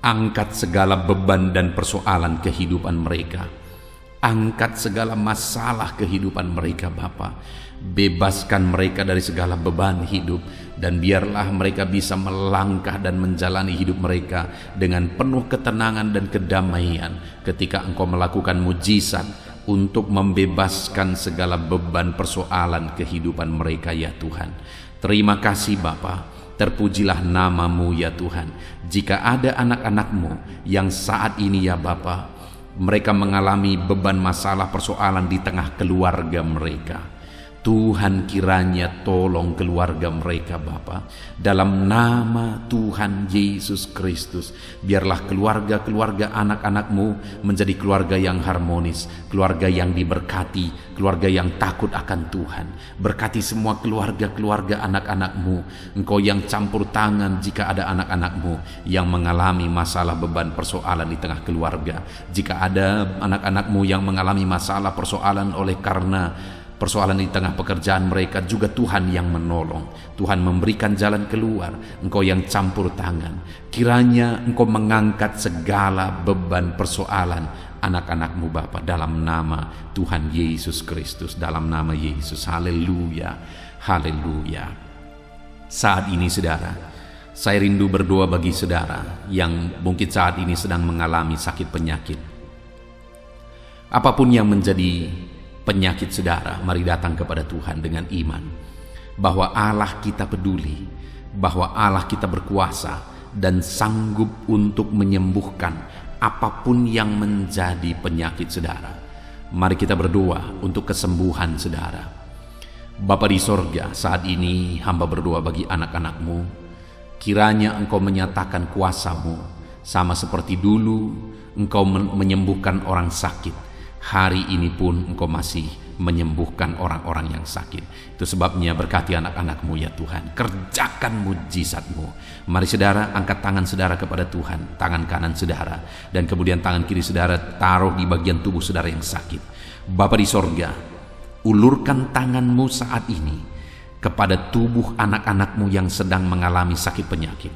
Angkat segala beban dan persoalan kehidupan mereka. Angkat segala masalah kehidupan mereka Bapa. Bebaskan mereka dari segala beban hidup, dan biarlah mereka bisa melangkah dan menjalani hidup mereka dengan penuh ketenangan dan kedamaian ketika Engkau melakukan mujizat untuk membebaskan segala beban persoalan kehidupan mereka ya Tuhan. Terima kasih Bapa. Terpujilah nama-Mu ya Tuhan. Jika ada anak-anak-Mu yang saat ini ya Bapa, mereka mengalami beban, masalah, persoalan di tengah keluarga mereka, Tuhan kiranya tolong keluarga mereka Bapa. Dalam nama Tuhan Yesus Kristus, biarlah keluarga-keluarga anak-anak-Mu menjadi keluarga yang harmonis, keluarga yang diberkati, keluarga yang takut akan Tuhan. Berkati semua keluarga-keluarga anak-anak-Mu. Engkau yang campur tangan jika ada anak-anak-Mu yang mengalami masalah, beban, persoalan di tengah keluarga. Jika ada anak-anak-Mu yang mengalami masalah, persoalan oleh karena persoalan di tengah pekerjaan mereka, juga Tuhan yang menolong. Tuhan memberikan jalan keluar. Engkau yang campur tangan. Kiranya Engkau mengangkat segala beban persoalan anak-anak-Mu Bapa, dalam nama Tuhan Yesus Kristus, dalam nama Yesus. Haleluya, haleluya. Saat ini saudara, saya rindu berdoa bagi saudara yang mungkin saat ini sedang mengalami sakit penyakit. Apapun yang menjadi penyakit saudara, mari datang kepada Tuhan dengan iman bahwa Allah kita peduli, bahwa Allah kita berkuasa dan sanggup untuk menyembuhkan apapun yang menjadi penyakit saudara. Mari kita berdoa untuk kesembuhan saudara. Bapa di sorga, saat ini hamba berdoa bagi anak-anak-Mu. Kiranya Engkau menyatakan kuasa-Mu, sama seperti dulu Engkau menyembuhkan orang sakit. Hari ini pun Engkau masih menyembuhkan orang-orang yang sakit. Itu sebabnya berkati anak-anak-Mu ya Tuhan. Kerjakan mujizat-Mu. Mari saudara, angkat tangan saudara kepada Tuhan. Tangan kanan saudara, dan kemudian tangan kiri saudara taruh di bagian tubuh saudara yang sakit. Bapa di sorga, ulurkan tangan-Mu saat ini kepada tubuh anak-anak-Mu yang sedang mengalami sakit penyakit.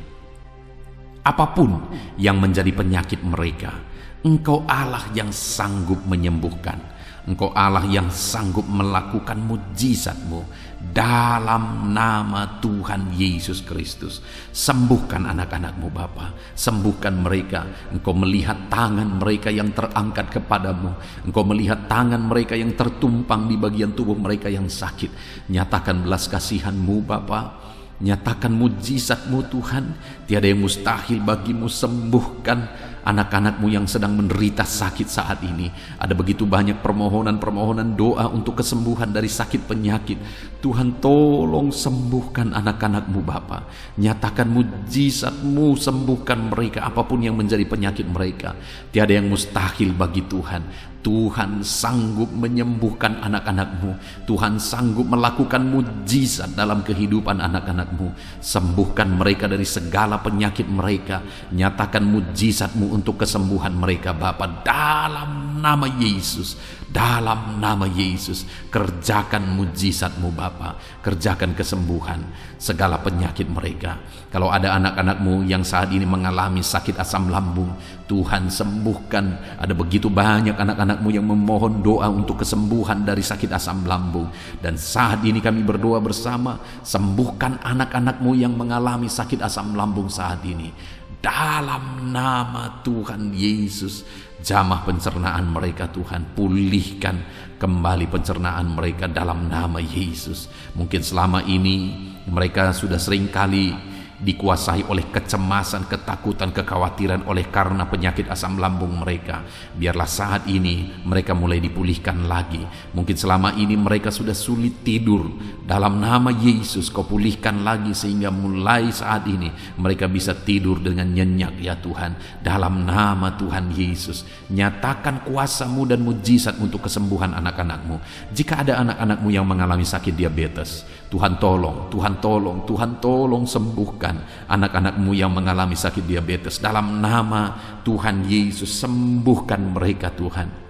Apapun yang menjadi penyakit mereka, Engkau Allah yang sanggup menyembuhkan. Engkau Allah yang sanggup melakukan mujizat-Mu dalam nama Tuhan Yesus Kristus. Sembuhkan anak-anak-Mu Bapa, sembuhkan mereka. Engkau melihat tangan mereka yang terangkat kepadamu. Engkau melihat tangan mereka yang tertumpang di bagian tubuh mereka yang sakit. Nyatakan belas kasihan-Mu Bapa, nyatakan mujizat-Mu Tuhan. Tiada yang mustahil bagi-Mu. Sembuhkan anak-anak-Mu yang sedang menderita sakit saat ini. Ada begitu banyak permohonan-permohonan doa untuk kesembuhan dari sakit penyakit. Tuhan tolong sembuhkan anak-anak-Mu Bapa. Nyatakan mujizat-Mu, sembuhkan mereka apapun yang menjadi penyakit mereka. Tiada yang mustahil bagi Tuhan. Tuhan sanggup menyembuhkan anak-anak-Mu. Tuhan sanggup melakukan mujizat dalam kehidupan anak-anak-Mu. Sembuhkan mereka dari segala penyakit mereka. Nyatakan mujizat-Mu untuk kesembuhan mereka Bapa, dalam nama Yesus. Dalam nama Yesus, kerjakan mujizat-Mu Bapa. Kerjakan kesembuhan segala penyakit mereka. Kalau ada anak-anak-Mu yang saat ini mengalami sakit asam lambung, Tuhan sembuhkan. Ada begitu banyak anak-anak-Mu yang memohon doa untuk kesembuhan dari sakit asam lambung. Dan saat ini kami berdoa bersama, sembuhkan anak-anak-Mu yang mengalami sakit asam lambung saat ini. Dalam nama Tuhan Yesus, jamah pencernaan mereka Tuhan, pulihkan kembali pencernaan mereka dalam nama Yesus. Mungkin selama ini mereka sudah seringkali dikuasai oleh kecemasan, ketakutan, kekhawatiran oleh karena penyakit asam lambung mereka. Biarlah saat ini mereka mulai dipulihkan lagi. Mungkin selama ini mereka sudah sulit tidur. Dalam nama Yesus, Kau pulihkan lagi sehingga mulai saat ini mereka bisa tidur dengan nyenyak ya Tuhan. Dalam nama Tuhan Yesus, nyatakan kuasa-Mu dan mujizat untuk kesembuhan anak-anak-Mu. Jika ada anak-anak-Mu yang mengalami sakit diabetes, Tuhan tolong, Tuhan tolong, Tuhan tolong sembuhkan anak-anak-Mu yang mengalami sakit diabetes. Dalam nama Tuhan Yesus, sembuhkan mereka Tuhan.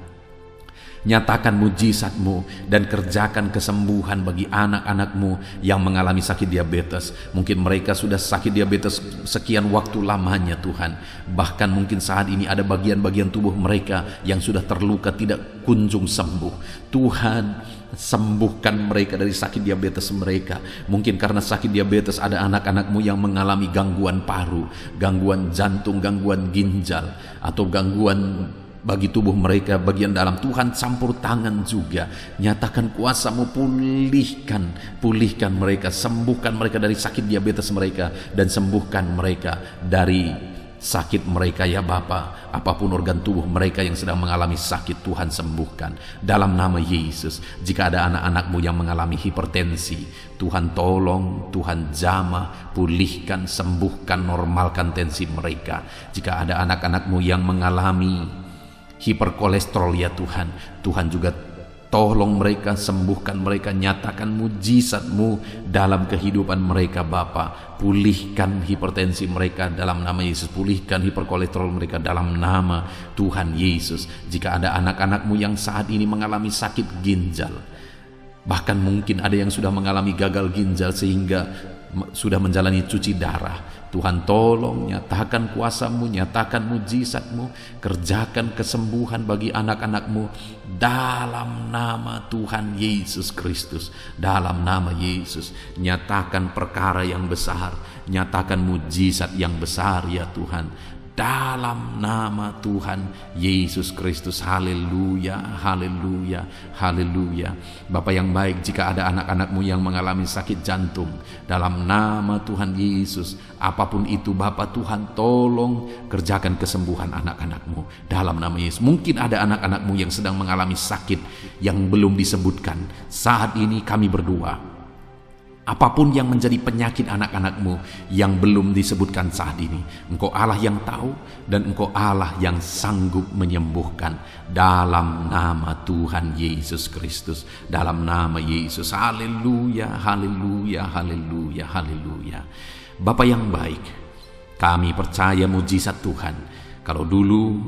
Nyatakan mujizat-Mu dan kerjakan kesembuhan bagi anak-anak-Mu yang mengalami sakit diabetes. Mungkin mereka sudah sakit diabetes sekian waktu lamanya Tuhan. Bahkan mungkin saat ini ada bagian-bagian tubuh mereka yang sudah terluka tidak kunjung sembuh. Tuhan, sembuhkan mereka dari sakit diabetes mereka. Mungkin karena sakit diabetes ada anak-anak-Mu yang mengalami gangguan paru, gangguan jantung, gangguan ginjal, atau gangguan bagi tubuh mereka bagian dalam. Tuhan campur tangan juga. Nyatakan kuasa-Mu, pulihkan mereka, sembuhkan mereka dari sakit diabetes mereka, dan sembuhkan mereka dari sakit mereka ya Bapa. Apapun organ tubuh mereka yang sedang mengalami sakit, Tuhan sembuhkan dalam nama Yesus. Jika ada anak-anak-Mu yang mengalami hipertensi, Tuhan tolong, Tuhan jamah, pulihkan, sembuhkan, normalkan tensi mereka. Jika ada anak-anak-Mu yang mengalami hiperkolesterol ya Tuhan, Tuhan juga tolong mereka, sembuhkan mereka. Nyatakan mujizat-Mu dalam kehidupan mereka Bapa. Pulihkan hipertensi mereka dalam nama Yesus. Pulihkan hiperkolesterol mereka dalam nama Tuhan Yesus. Jika ada anak-anak-Mu yang saat ini mengalami sakit ginjal, bahkan mungkin ada yang sudah mengalami gagal ginjal sehingga sudah menjalani cuci darah, Tuhan tolong nyatakan kuasa-Mu, nyatakan mujizat-Mu, kerjakan kesembuhan bagi anak-anak-Mu dalam nama Tuhan Yesus Kristus. Dalam nama Yesus, nyatakan perkara yang besar, nyatakan mujizat yang besar ya Tuhan. Dalam nama Tuhan Yesus Kristus. Haleluya, haleluya, haleluya. Bapa yang baik, jika ada anak-anak-Mu yang mengalami sakit jantung, dalam nama Tuhan Yesus, apapun itu Bapa Tuhan, tolong kerjakan kesembuhan anak-anak-Mu dalam nama Yesus. Mungkin ada anak-anak-Mu yang sedang mengalami sakit yang belum disebutkan. Saat ini kami berdoa, apapun yang menjadi penyakit anak-anak-Mu yang belum disebutkan saat ini, Engkau Allah yang tahu dan Engkau Allah yang sanggup menyembuhkan dalam nama Tuhan Yesus Kristus. Dalam nama Yesus. Haleluya, haleluya, haleluya, haleluya. Bapa yang baik, kami percaya mujizat Tuhan. Kalau dulu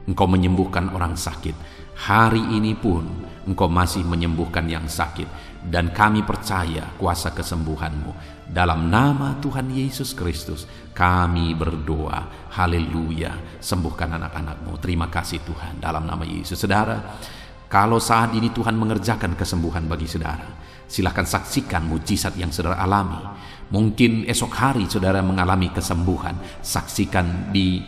Engkau menyembuhkan orang sakit, hari ini pun Engkau masih menyembuhkan yang sakit. Dan kami percaya kuasa kesembuhan-Mu. Dalam nama Tuhan Yesus Kristus kami berdoa. Haleluya. Sembuhkan anak-anak-Mu. Terima kasih Tuhan. Dalam nama Yesus. Saudara, kalau saat ini Tuhan mengerjakan kesembuhan bagi saudara, silakan saksikan mujizat yang saudara alami. Mungkin esok hari saudara mengalami kesembuhan. Saksikan di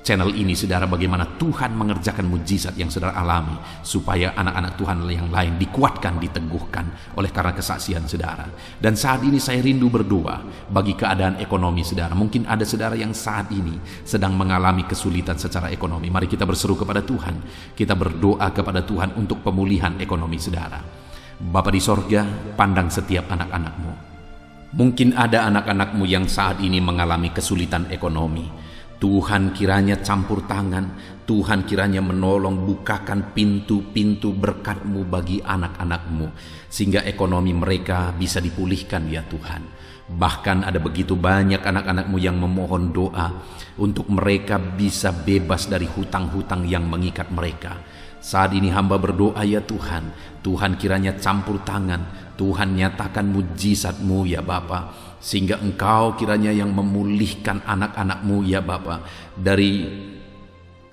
channel ini saudara bagaimana Tuhan mengerjakan mujizat yang saudara alami, supaya anak-anak Tuhan yang lain dikuatkan, diteguhkan oleh karena kesaksian saudara. Dan saat ini saya rindu berdoa bagi keadaan ekonomi saudara. Mungkin ada saudara yang saat ini sedang mengalami kesulitan secara ekonomi. Mari kita berseru kepada Tuhan, kita berdoa kepada Tuhan untuk pemulihan ekonomi saudara. Bapa di sorga, pandang setiap anak-anak-Mu. Mungkin ada anak-anak-Mu yang saat ini mengalami kesulitan ekonomi. Tuhan kiranya campur tangan, Tuhan kiranya menolong, bukakan pintu-pintu berkat-Mu bagi anak-anak-Mu, sehingga ekonomi mereka bisa dipulihkan ya Tuhan. Bahkan ada begitu banyak anak-anak-Mu yang memohon doa untuk mereka bisa bebas dari hutang-hutang yang mengikat mereka. Saat ini hamba berdoa ya Tuhan, Tuhan kiranya campur tangan, Tuhan nyatakan mujizat-Mu ya Bapa, sehingga Engkau kiranya yang memulihkan anak-anak-Mu ya Bapa dari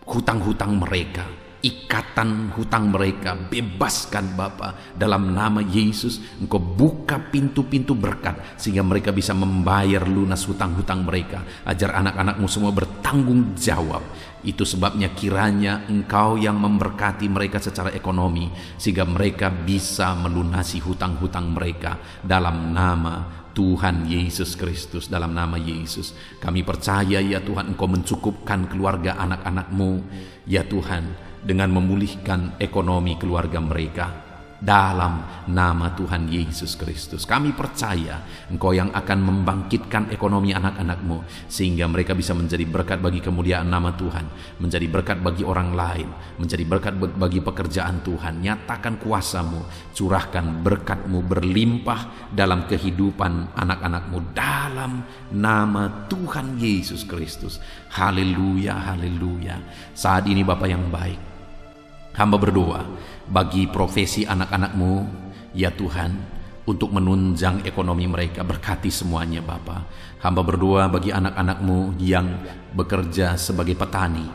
hutang-hutang mereka, ikatan hutang mereka, bebaskan Bapa dalam nama Yesus. Engkau buka pintu-pintu berkat sehingga mereka bisa membayar lunas hutang-hutang mereka. Ajar anak-anak-Mu semua bertanggung jawab. Itu sebabnya kiranya Engkau yang memberkati mereka secara ekonomi, sehingga mereka bisa melunasi hutang-hutang mereka dalam nama Tuhan Yesus Kristus. Dalam nama Yesus kami percaya ya Tuhan, Engkau mencukupkan keluarga anak-anak-Mu ya Tuhan, dengan memulihkan ekonomi keluarga mereka. Dalam nama Tuhan Yesus Kristus kami percaya Engkau yang akan membangkitkan ekonomi anak-anak-Mu, sehingga mereka bisa menjadi berkat bagi kemuliaan nama Tuhan, menjadi berkat bagi orang lain, menjadi berkat bagi pekerjaan Tuhan. Nyatakan kuasa-Mu, curahkan berkat-Mu berlimpah dalam kehidupan anak-anak-Mu dalam nama Tuhan Yesus Kristus. Haleluya, haleluya. Saat ini Bapa yang baik, hamba berdoa bagi profesi anak-anak-Mu ya Tuhan, untuk menunjang ekonomi mereka. Berkati semuanya Bapa. Hamba berdoa bagi anak-anak-Mu yang bekerja sebagai petani.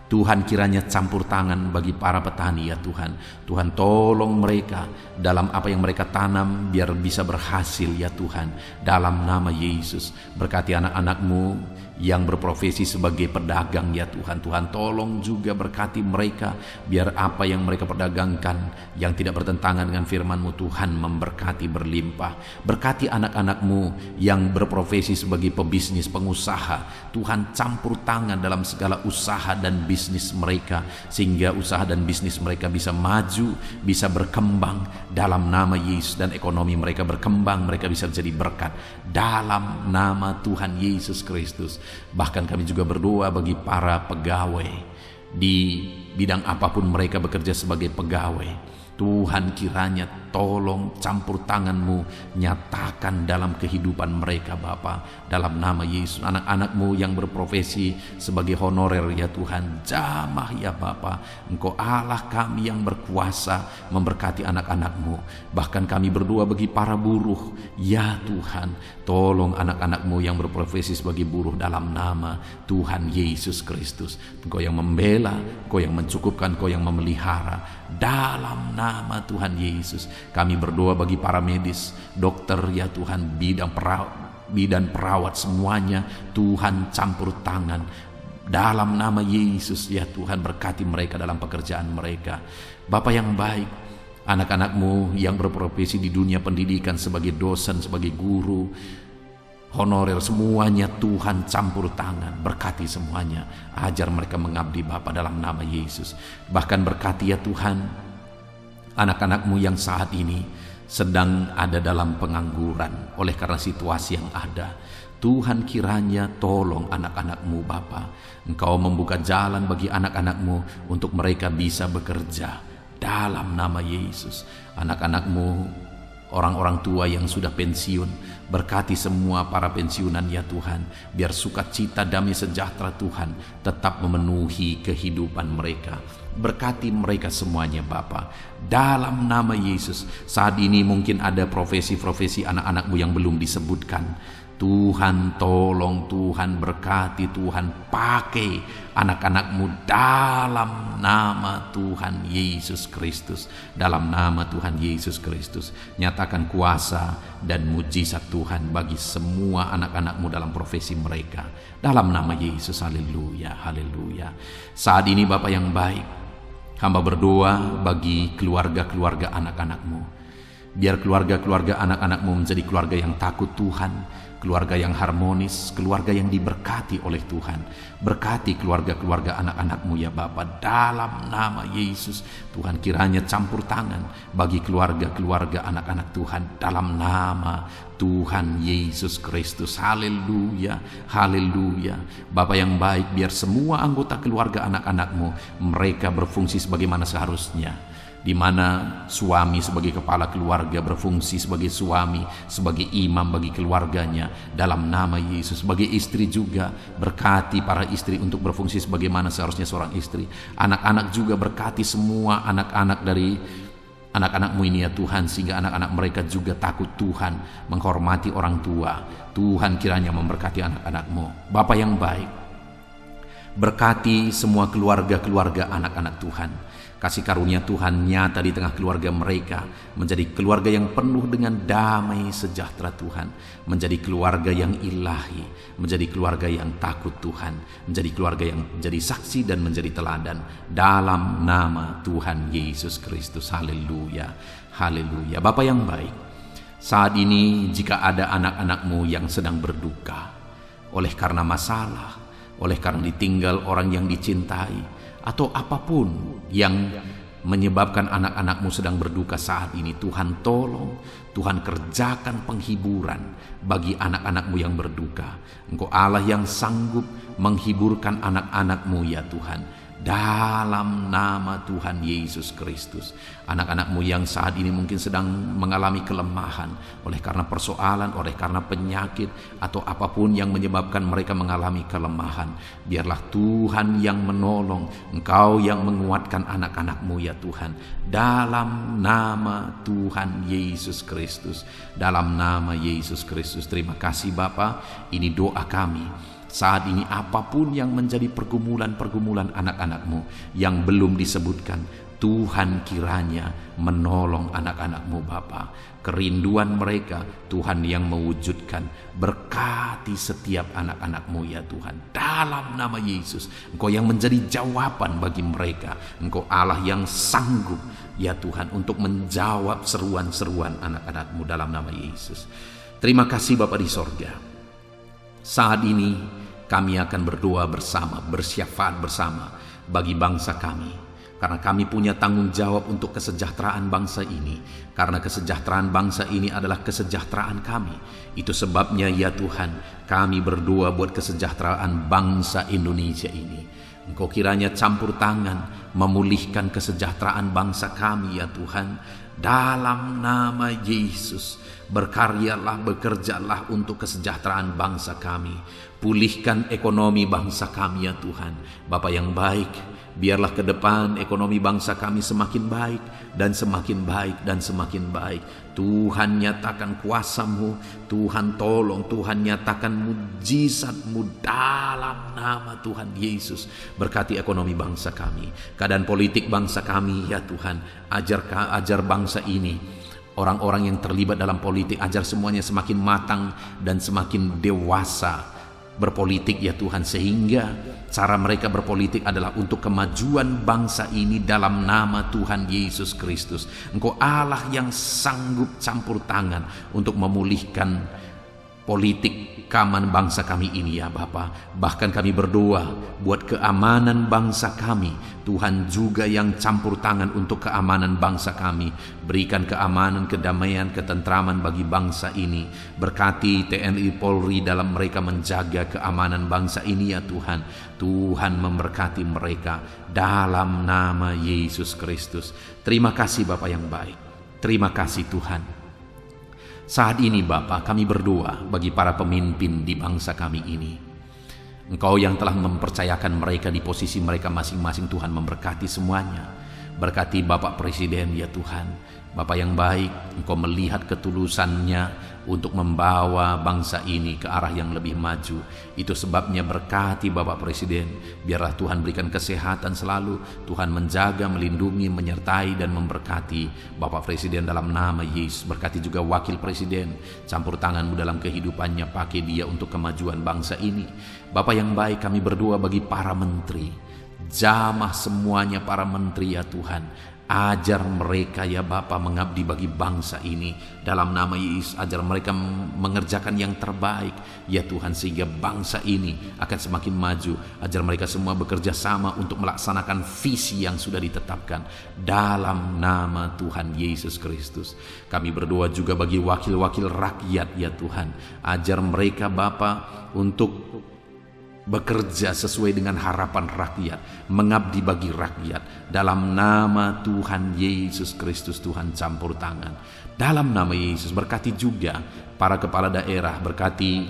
Tuhan kiranya campur tangan bagi para petani ya Tuhan. Tuhan tolong mereka dalam apa yang mereka tanam biar bisa berhasil ya Tuhan. Dalam nama Yesus berkati anak-anak-Mu yang berprofesi sebagai pedagang ya Tuhan. Tuhan tolong juga berkati mereka biar apa yang mereka perdagangkan yang tidak bertentangan dengan firman-Mu Tuhan memberkati berlimpah. Berkati anak-anak-Mu yang berprofesi sebagai pebisnis, pengusaha. Tuhan campur tangan dalam segala usaha dan bisnis mereka, sehingga usaha dan bisnis mereka bisa maju, bisa berkembang dalam nama Yesus, dan ekonomi mereka berkembang, mereka bisa jadi berkat dalam nama Tuhan Yesus Kristus. Bahkan kami juga berdoa bagi para pegawai di bidang apapun mereka bekerja sebagai pegawai. Tuhan kiranya tolong campur tangan-Mu nyatakan dalam kehidupan mereka Bapa, dalam nama Yesus. Anak-anak-Mu yang berprofesi sebagai honorer ya Tuhan, jamah ya Bapa, Engkau Allah kami yang berkuasa memberkati anak-anak-Mu. Bahkan kami berdoa bagi para buruh ya Tuhan, tolong anak-anak-Mu yang berprofesi sebagai buruh dalam nama Tuhan Yesus Kristus. Engkau yang membela, Engkau yang mencukupkan, Engkau yang memelihara, dalam nama Tuhan Yesus. Kami berdoa bagi para medis, dokter ya Tuhan, bidan perawat semuanya, Tuhan campur tangan dalam nama Yesus ya Tuhan, berkati mereka dalam pekerjaan mereka. Bapa yang baik, anak-anak-Mu yang berprofesi di dunia pendidikan sebagai dosen, sebagai guru, honorer, semuanya Tuhan campur tangan, berkati semuanya, ajar mereka mengabdi Bapa dalam nama Yesus. Bahkan berkati ya Tuhan anak-anak-Mu yang saat ini sedang ada dalam pengangguran oleh karena situasi yang ada. Tuhan kiranya tolong anak-anak-Mu Bapa, Engkau membuka jalan bagi anak-anak-Mu untuk mereka bisa bekerja dalam nama Yesus. Anak-anak-Mu, orang-orang tua yang sudah pensiun, berkati semua para pensiunan ya Tuhan, biar sukacita damai sejahtera Tuhan tetap memenuhi kehidupan mereka. Berkati mereka semuanya Bapa, dalam nama Yesus. Saat ini mungkin ada profesi-profesi anak-anak-Mu yang belum disebutkan. Tuhan tolong, Tuhan berkati, Tuhan pakai anak-anak-Mu dalam nama Tuhan Yesus Kristus. Dalam nama Tuhan Yesus Kristus, nyatakan kuasa dan mujizat Tuhan bagi semua anak-anak-Mu dalam profesi mereka, dalam nama Yesus. Haleluya, haleluya. Saat ini Bapa yang baik, hamba berdoa bagi keluarga-keluarga anak-anak-Mu. Biar keluarga-keluarga anak-anak-Mu menjadi keluarga yang takut Tuhan, keluarga yang harmonis, keluarga yang diberkati oleh Tuhan. Berkati keluarga-keluarga anak-anak-Mu ya Bapa, dalam nama Yesus. Tuhan kiranya campur tangan bagi keluarga-keluarga anak-anak Tuhan, dalam nama Tuhan Yesus Kristus. Haleluya, haleluya. Bapa yang baik, biar semua anggota keluarga anak-anak-Mu mereka berfungsi sebagaimana seharusnya, di mana suami sebagai kepala keluarga berfungsi sebagai suami, sebagai imam bagi keluarganya, dalam nama Yesus. Sebagai istri juga, berkati para istri untuk berfungsi sebagaimana seharusnya seorang istri. Anak-anak juga berkati semua anak-anak dari anak-anak-Mu ini ya Tuhan, sehingga anak-anak mereka juga takut Tuhan, menghormati orang tua. Tuhan kiranya memberkati anak-anak-Mu. Bapa yang baik, berkati semua keluarga-keluarga anak-anak Tuhan. Kasih karunia Tuhan nyata di tengah keluarga mereka, menjadi keluarga yang penuh dengan damai sejahtera Tuhan, menjadi keluarga yang ilahi, menjadi keluarga yang takut Tuhan, menjadi keluarga yang menjadi saksi dan menjadi teladan, dalam nama Tuhan Yesus Kristus. Haleluya, haleluya. Bapa yang baik, saat ini jika ada anak-anak-Mu yang sedang berduka oleh karena masalah, oleh karena ditinggal orang yang dicintai, atau apapun yang menyebabkan anak-anak-Mu sedang berduka saat ini, Tuhan tolong, Tuhan kerjakan penghiburan bagi anak-anak-Mu yang berduka. Engkau Allah yang sanggup menghiburkan anak-anak-Mu ya Tuhan, dalam nama Tuhan Yesus Kristus. Anak-anak-Mu yang saat ini mungkin sedang mengalami kelemahan oleh karena persoalan, oleh karena penyakit, atau apapun yang menyebabkan mereka mengalami kelemahan, biarlah Tuhan yang menolong, Engkau yang menguatkan anak-anak-Mu ya Tuhan, dalam nama Tuhan Yesus Kristus, dalam nama Yesus Kristus. Terima kasih Bapa, ini doa kami. Saat ini apapun yang menjadi pergumulan-pergumulan anak-anak-Mu yang belum disebutkan, Tuhan kiranya menolong anak-anak-Mu Bapa. Kerinduan mereka Tuhan yang mewujudkan. Berkati setiap anak-anak-Mu ya Tuhan, dalam nama Yesus. Engkau yang menjadi jawaban bagi mereka. Engkau Allah yang sanggup ya Tuhan untuk menjawab seruan-seruan anak-anak-Mu dalam nama Yesus. Terima kasih Bapa di sorga. Saat ini kami akan berdoa bersama, bersyafaat bersama bagi bangsa kami, karena kami punya tanggung jawab untuk kesejahteraan bangsa ini, karena kesejahteraan bangsa ini adalah kesejahteraan kami. Itu sebabnya ya Tuhan, kami berdoa buat kesejahteraan bangsa Indonesia ini. Engkau kiranya campur tangan memulihkan kesejahteraan bangsa kami ya Tuhan, Dalam nama Yesus, berkaryalah, bekerjalah untuk kesejahteraan bangsa kami. Pulihkan ekonomi bangsa kami ya Tuhan. Bapa yang baik, biarlah ke depan ekonomi bangsa kami semakin baik dan semakin baik dan semakin baik. Tuhan nyatakan kuasa-Mu, Tuhan tolong, Tuhan nyatakan mujizat-Mu dalam nama Tuhan Yesus. Berkati ekonomi bangsa kami, keadaan politik bangsa kami ya Tuhan. Ajar bangsa ini, orang-orang yang terlibat dalam politik, ajar semuanya semakin matang dan semakin dewasa berpolitik ya Tuhan, sehingga cara mereka berpolitik adalah untuk kemajuan bangsa ini dalam nama Tuhan Yesus Kristus. Engkau Allah yang sanggup campur tangan untuk memulihkan politik keamanan bangsa kami ini ya Bapa. Bahkan kami berdoa buat keamanan bangsa kami. Tuhan juga yang campur tangan untuk keamanan bangsa kami. Berikan keamanan, kedamaian, ketentraman bagi bangsa ini. Berkati TNI Polri dalam mereka menjaga keamanan bangsa ini ya Tuhan. Tuhan memberkati mereka dalam nama Yesus Kristus. Terima kasih Bapa yang baik. Terima kasih Tuhan. Saat ini Bapa, kami berdoa bagi para pemimpin di bangsa kami ini. Engkau yang telah mempercayakan mereka di posisi mereka masing-masing, Tuhan memberkati semuanya. Berkati Bapak Presiden ya Tuhan. Bapak yang baik, Engkau melihat ketulusannya untuk membawa bangsa ini ke arah yang lebih maju. Itu sebabnya berkati Bapak Presiden. Biarlah Tuhan berikan kesehatan selalu. Tuhan menjaga, melindungi, menyertai dan memberkati Bapak Presiden dalam nama Yesus. Berkati juga Wakil Presiden. Campur tangan-Mu dalam kehidupannya. Pakai dia untuk kemajuan bangsa ini. Bapak yang baik, kami berdoa bagi para menteri. Jamah semuanya para menteri ya Tuhan. Ajar mereka ya Bapa mengabdi bagi bangsa ini dalam nama Yesus. Ajar mereka mengerjakan yang terbaik ya Tuhan, sehingga bangsa ini akan semakin maju. Ajar mereka semua bekerja sama untuk melaksanakan visi yang sudah ditetapkan dalam nama Tuhan Yesus Kristus. Kami berdoa juga bagi wakil-wakil rakyat ya Tuhan. Ajar mereka Bapa untuk bekerja sesuai dengan harapan rakyat, mengabdi bagi rakyat dalam nama Tuhan Yesus Kristus. Tuhan campur tangan dalam nama Yesus. Berkati juga para kepala daerah, berkati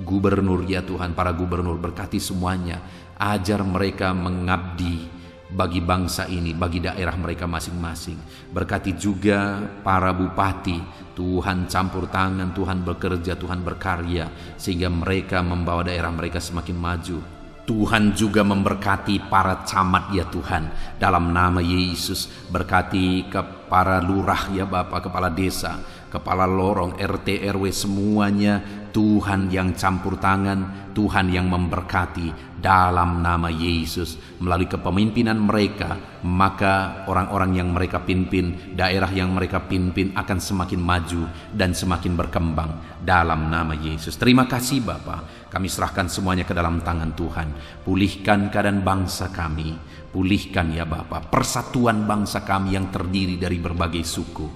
gubernur ya Tuhan, para gubernur, berkati semuanya. Ajar mereka mengabdi bagi bangsa ini, bagi daerah mereka masing-masing. Berkati juga para bupati, Tuhan campur tangan, Tuhan bekerja, Tuhan berkarya, sehingga mereka membawa daerah mereka semakin maju. Tuhan juga memberkati para camat ya Tuhan dalam nama Yesus. Berkati ke para lurah ya Bapak, kepala desa, kepala lorong, RT, RW, semuanya Tuhan yang campur tangan, Tuhan yang memberkati dalam nama Yesus. Melalui kepemimpinan mereka, maka orang-orang yang mereka pimpin, daerah yang mereka pimpin akan semakin maju dan semakin berkembang dalam nama Yesus. Terima kasih Bapa. Kami serahkan semuanya ke dalam tangan Tuhan. Pulihkan keadaan bangsa kami. Pulihkan ya Bapa persatuan bangsa kami yang terdiri dari berbagai suku,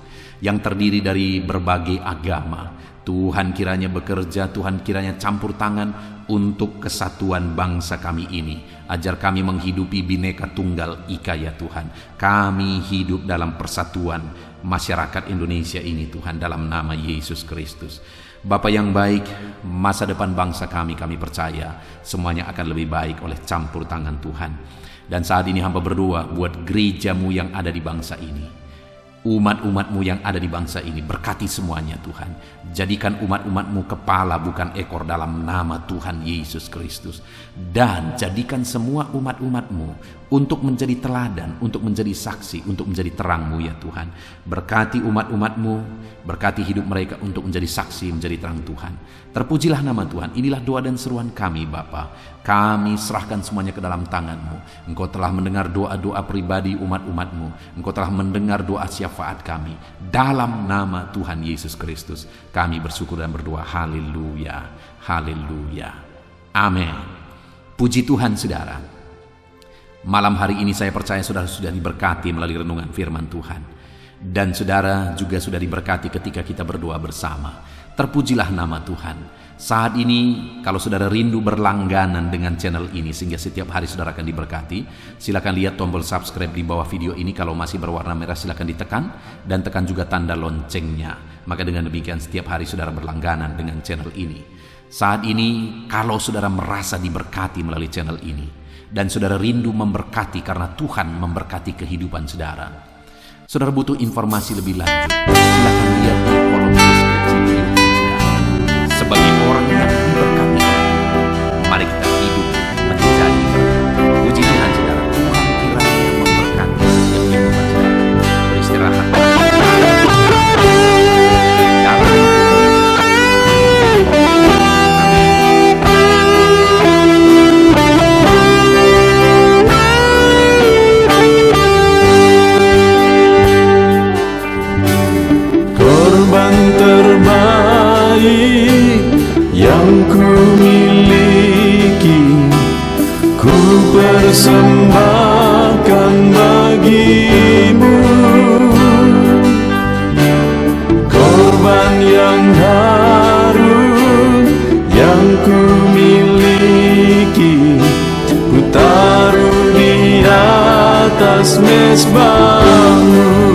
yang terdiri dari berbagai agama. Tuhan kiranya bekerja, Tuhan kiranya campur tangan untuk kesatuan bangsa kami ini. Ajar kami menghidupi Bhinneka Tunggal Ika ya Tuhan. Kami hidup dalam persatuan masyarakat Indonesia ini Tuhan, dalam nama Yesus Kristus. Bapa yang baik, masa depan bangsa kami percaya semuanya akan lebih baik oleh campur tangan Tuhan. Dan saat ini hamba berdoa buat gereja-Mu yang ada di bangsa ini, umat-umat-Mu yang ada di bangsa ini. Berkati semuanya Tuhan. Jadikan umat-umat-Mu kepala bukan ekor dalam nama Tuhan Yesus Kristus. Dan jadikan semua umat-umat-Mu untuk menjadi teladan, untuk menjadi saksi, untuk menjadi terang-Mu ya Tuhan. Berkati umat-umat-Mu, berkati hidup mereka untuk menjadi saksi, menjadi terang Tuhan. Terpujilah nama Tuhan. Inilah doa dan seruan kami Bapa. Kami serahkan semuanya ke dalam tangan-Mu. Engkau telah mendengar doa-doa pribadi umat-umat-Mu. Engkau telah mendengar doa syafaat kami. Dalam nama Tuhan Yesus Kristus, kami bersyukur dan berdoa. Haleluya, haleluya, amin. Puji Tuhan saudara. Malam hari ini saya percaya saudara sudah diberkati melalui renungan firman Tuhan. Dan saudara juga sudah diberkati ketika kita berdoa bersama. Terpujilah nama Tuhan. Saat ini kalau saudara rindu berlangganan dengan channel ini sehingga setiap hari saudara akan diberkati, silakan lihat tombol subscribe di bawah video ini. Kalau masih berwarna merah silakan ditekan dan tekan juga tanda loncengnya. Maka dengan demikian setiap hari saudara berlangganan dengan channel ini. Saat ini kalau saudara merasa diberkati melalui channel ini dan saudara rindu memberkati karena Tuhan memberkati kehidupan saudara, saudara butuh informasi lebih lanjut, silakan lihat di kolom deskripsi video ini. Sebagai orang yang diberkati, mari kita hidup menjadi berkat. Puji Tuhan saudara, Tuhan kiranya memberkati setiap kehidupan saudara. Beristirahat. Korban terbaik yang ku miliki, ku persembahkan bagimu. Korban yang harum yang ku miliki, ku taruh di atas mezbahmu.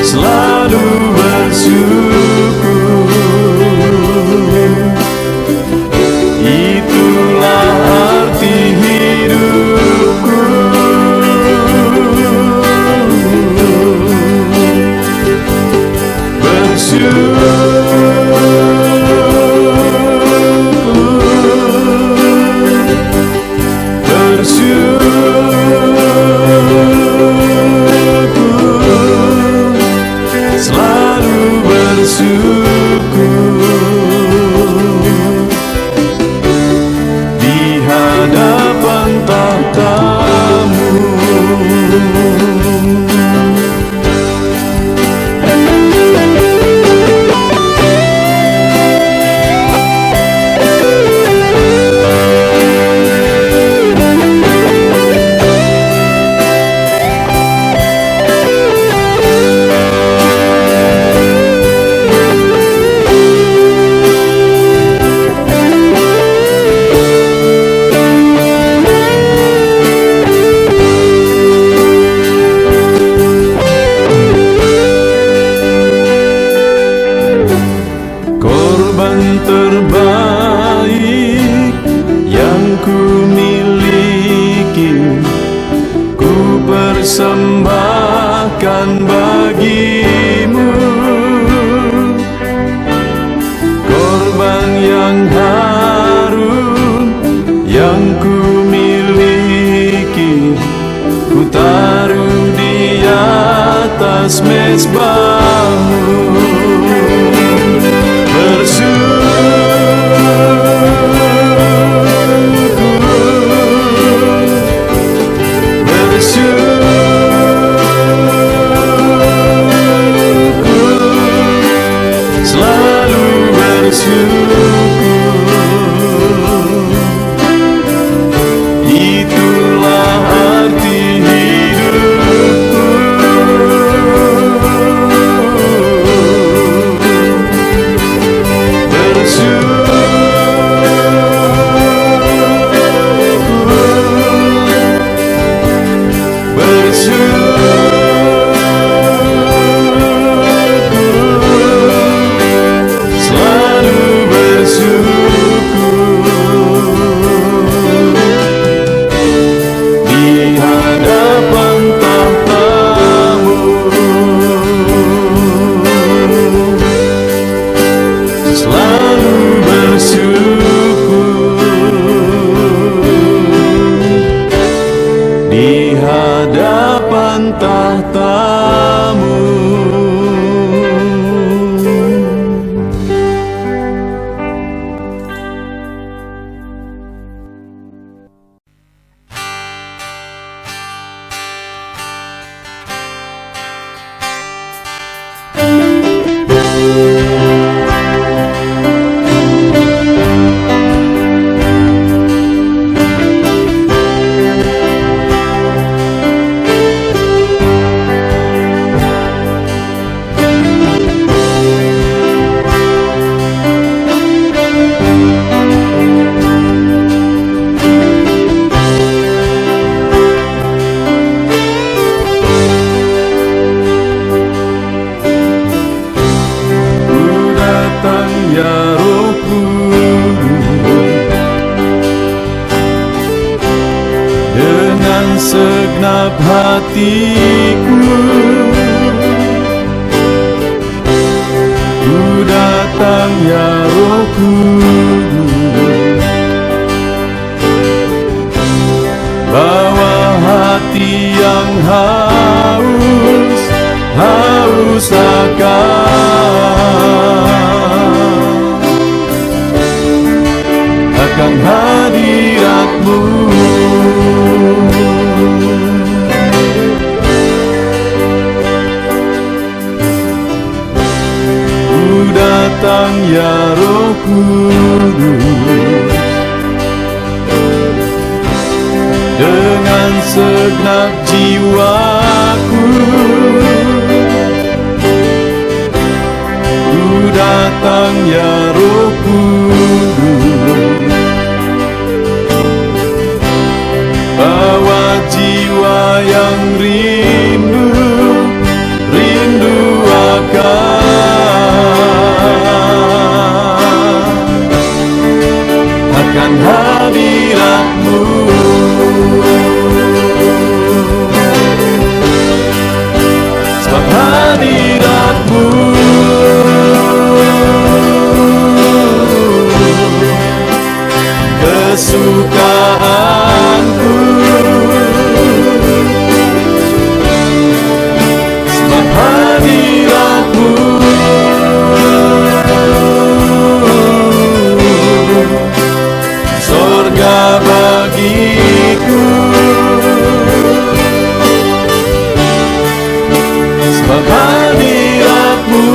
Selalu bersyukur, itulah arti hidupku. Selalu bersyukur di hadapan tahta-Mu. Korban terbaik yang ku miliki, ku persembahkan bagimu. Korban yang harum yang ku miliki, ku taruh di atas mezbahmu. Selalu bersyukur, itulah arti hidupku. hatiku. Ku datang ya Roh Kudus, bawa hati yang haus akan hadirat-Mu. Ku datang ya Roh Kudus, dengan segenap jiwaku. Ku datang ya Roh Kudus, bawa jiwa yang rindu akan hadirat-Mu. Sebab hadirat-Mu kesukaanku. Sebab hadirat-Mu sorga bagiku. Sebab hadirat-Mu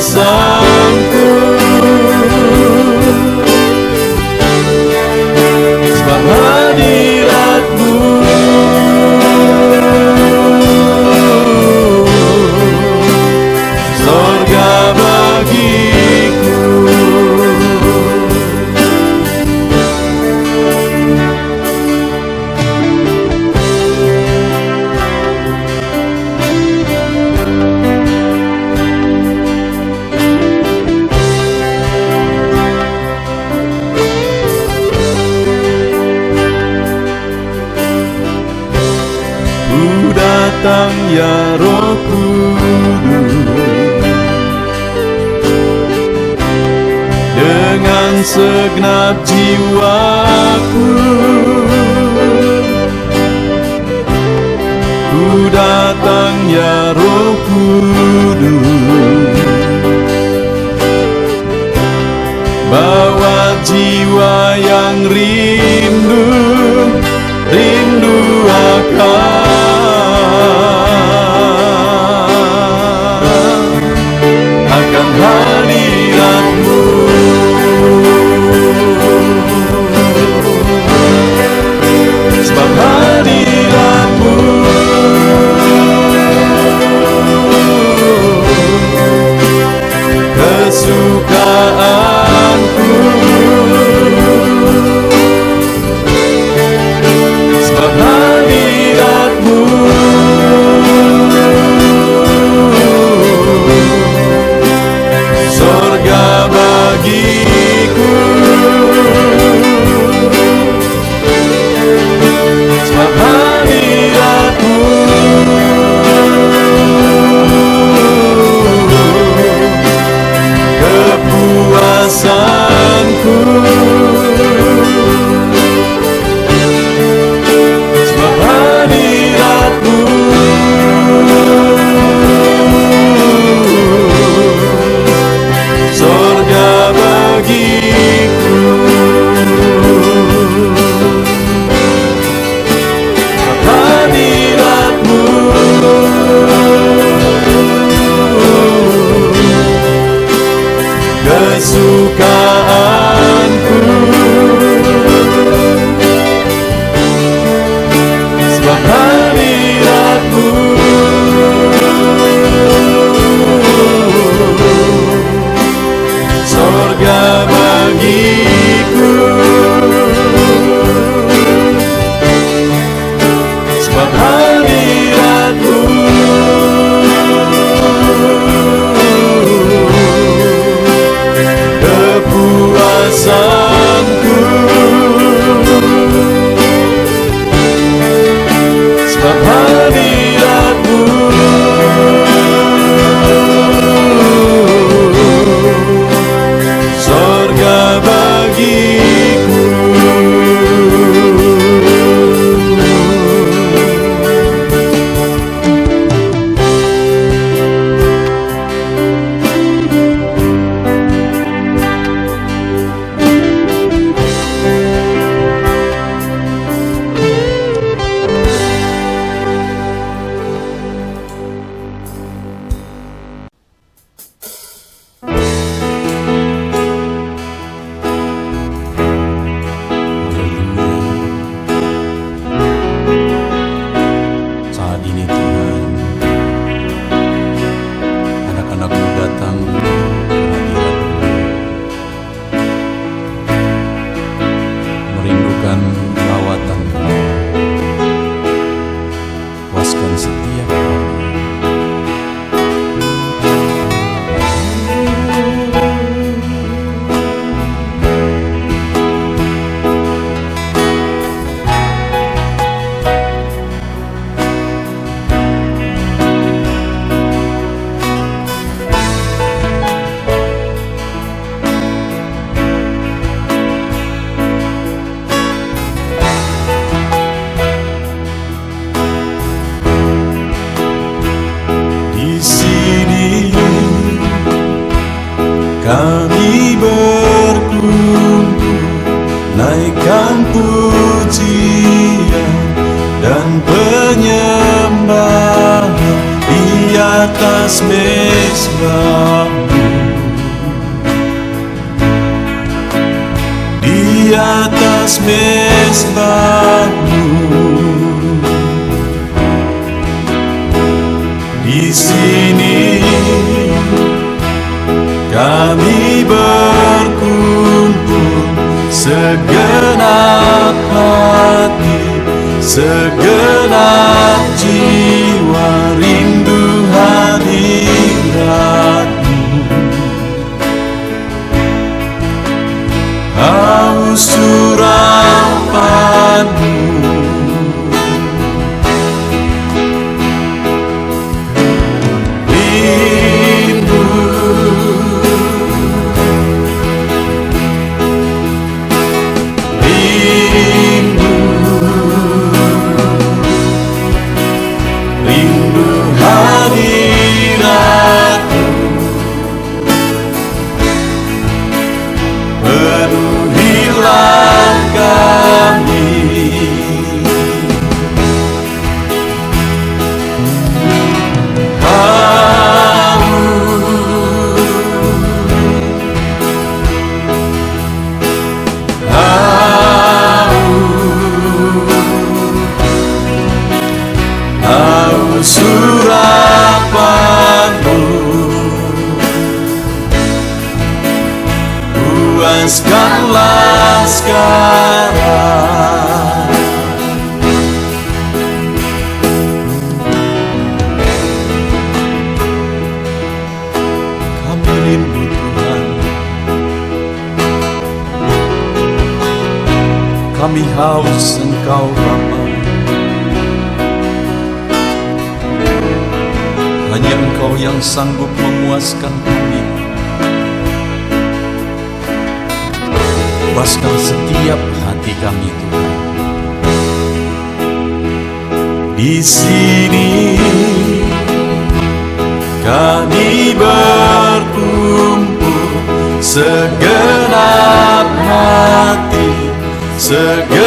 kepuasanku. Sebab hadirat-Mu sorga bagiku. Ku datang ya Roh Kudus, dengan segenap jiwaku. Ku datang ya Roh Kudus, bawa jiwa yang rindu akan hadirat-Mu. Sebab hadirat-Mu kesukaanku. naikkan pujian dan penyembahan di atas mezbah-Mu, di atas mezbah-Mu. Di sini kami berkumpul, segenap hati, segenap jiwa, rindu hadirat-Mu, haus urapan-Mu. Surapan-Mu, puaskanlah sekarang. Kami rindu Tuhan, kami haus Engkau Bapa. Hanya Engkau yang sanggup memuaskan kami. Puaskan setiap hati kami, Tuhan. Di sini kami berkumpul, segenap hati, segenap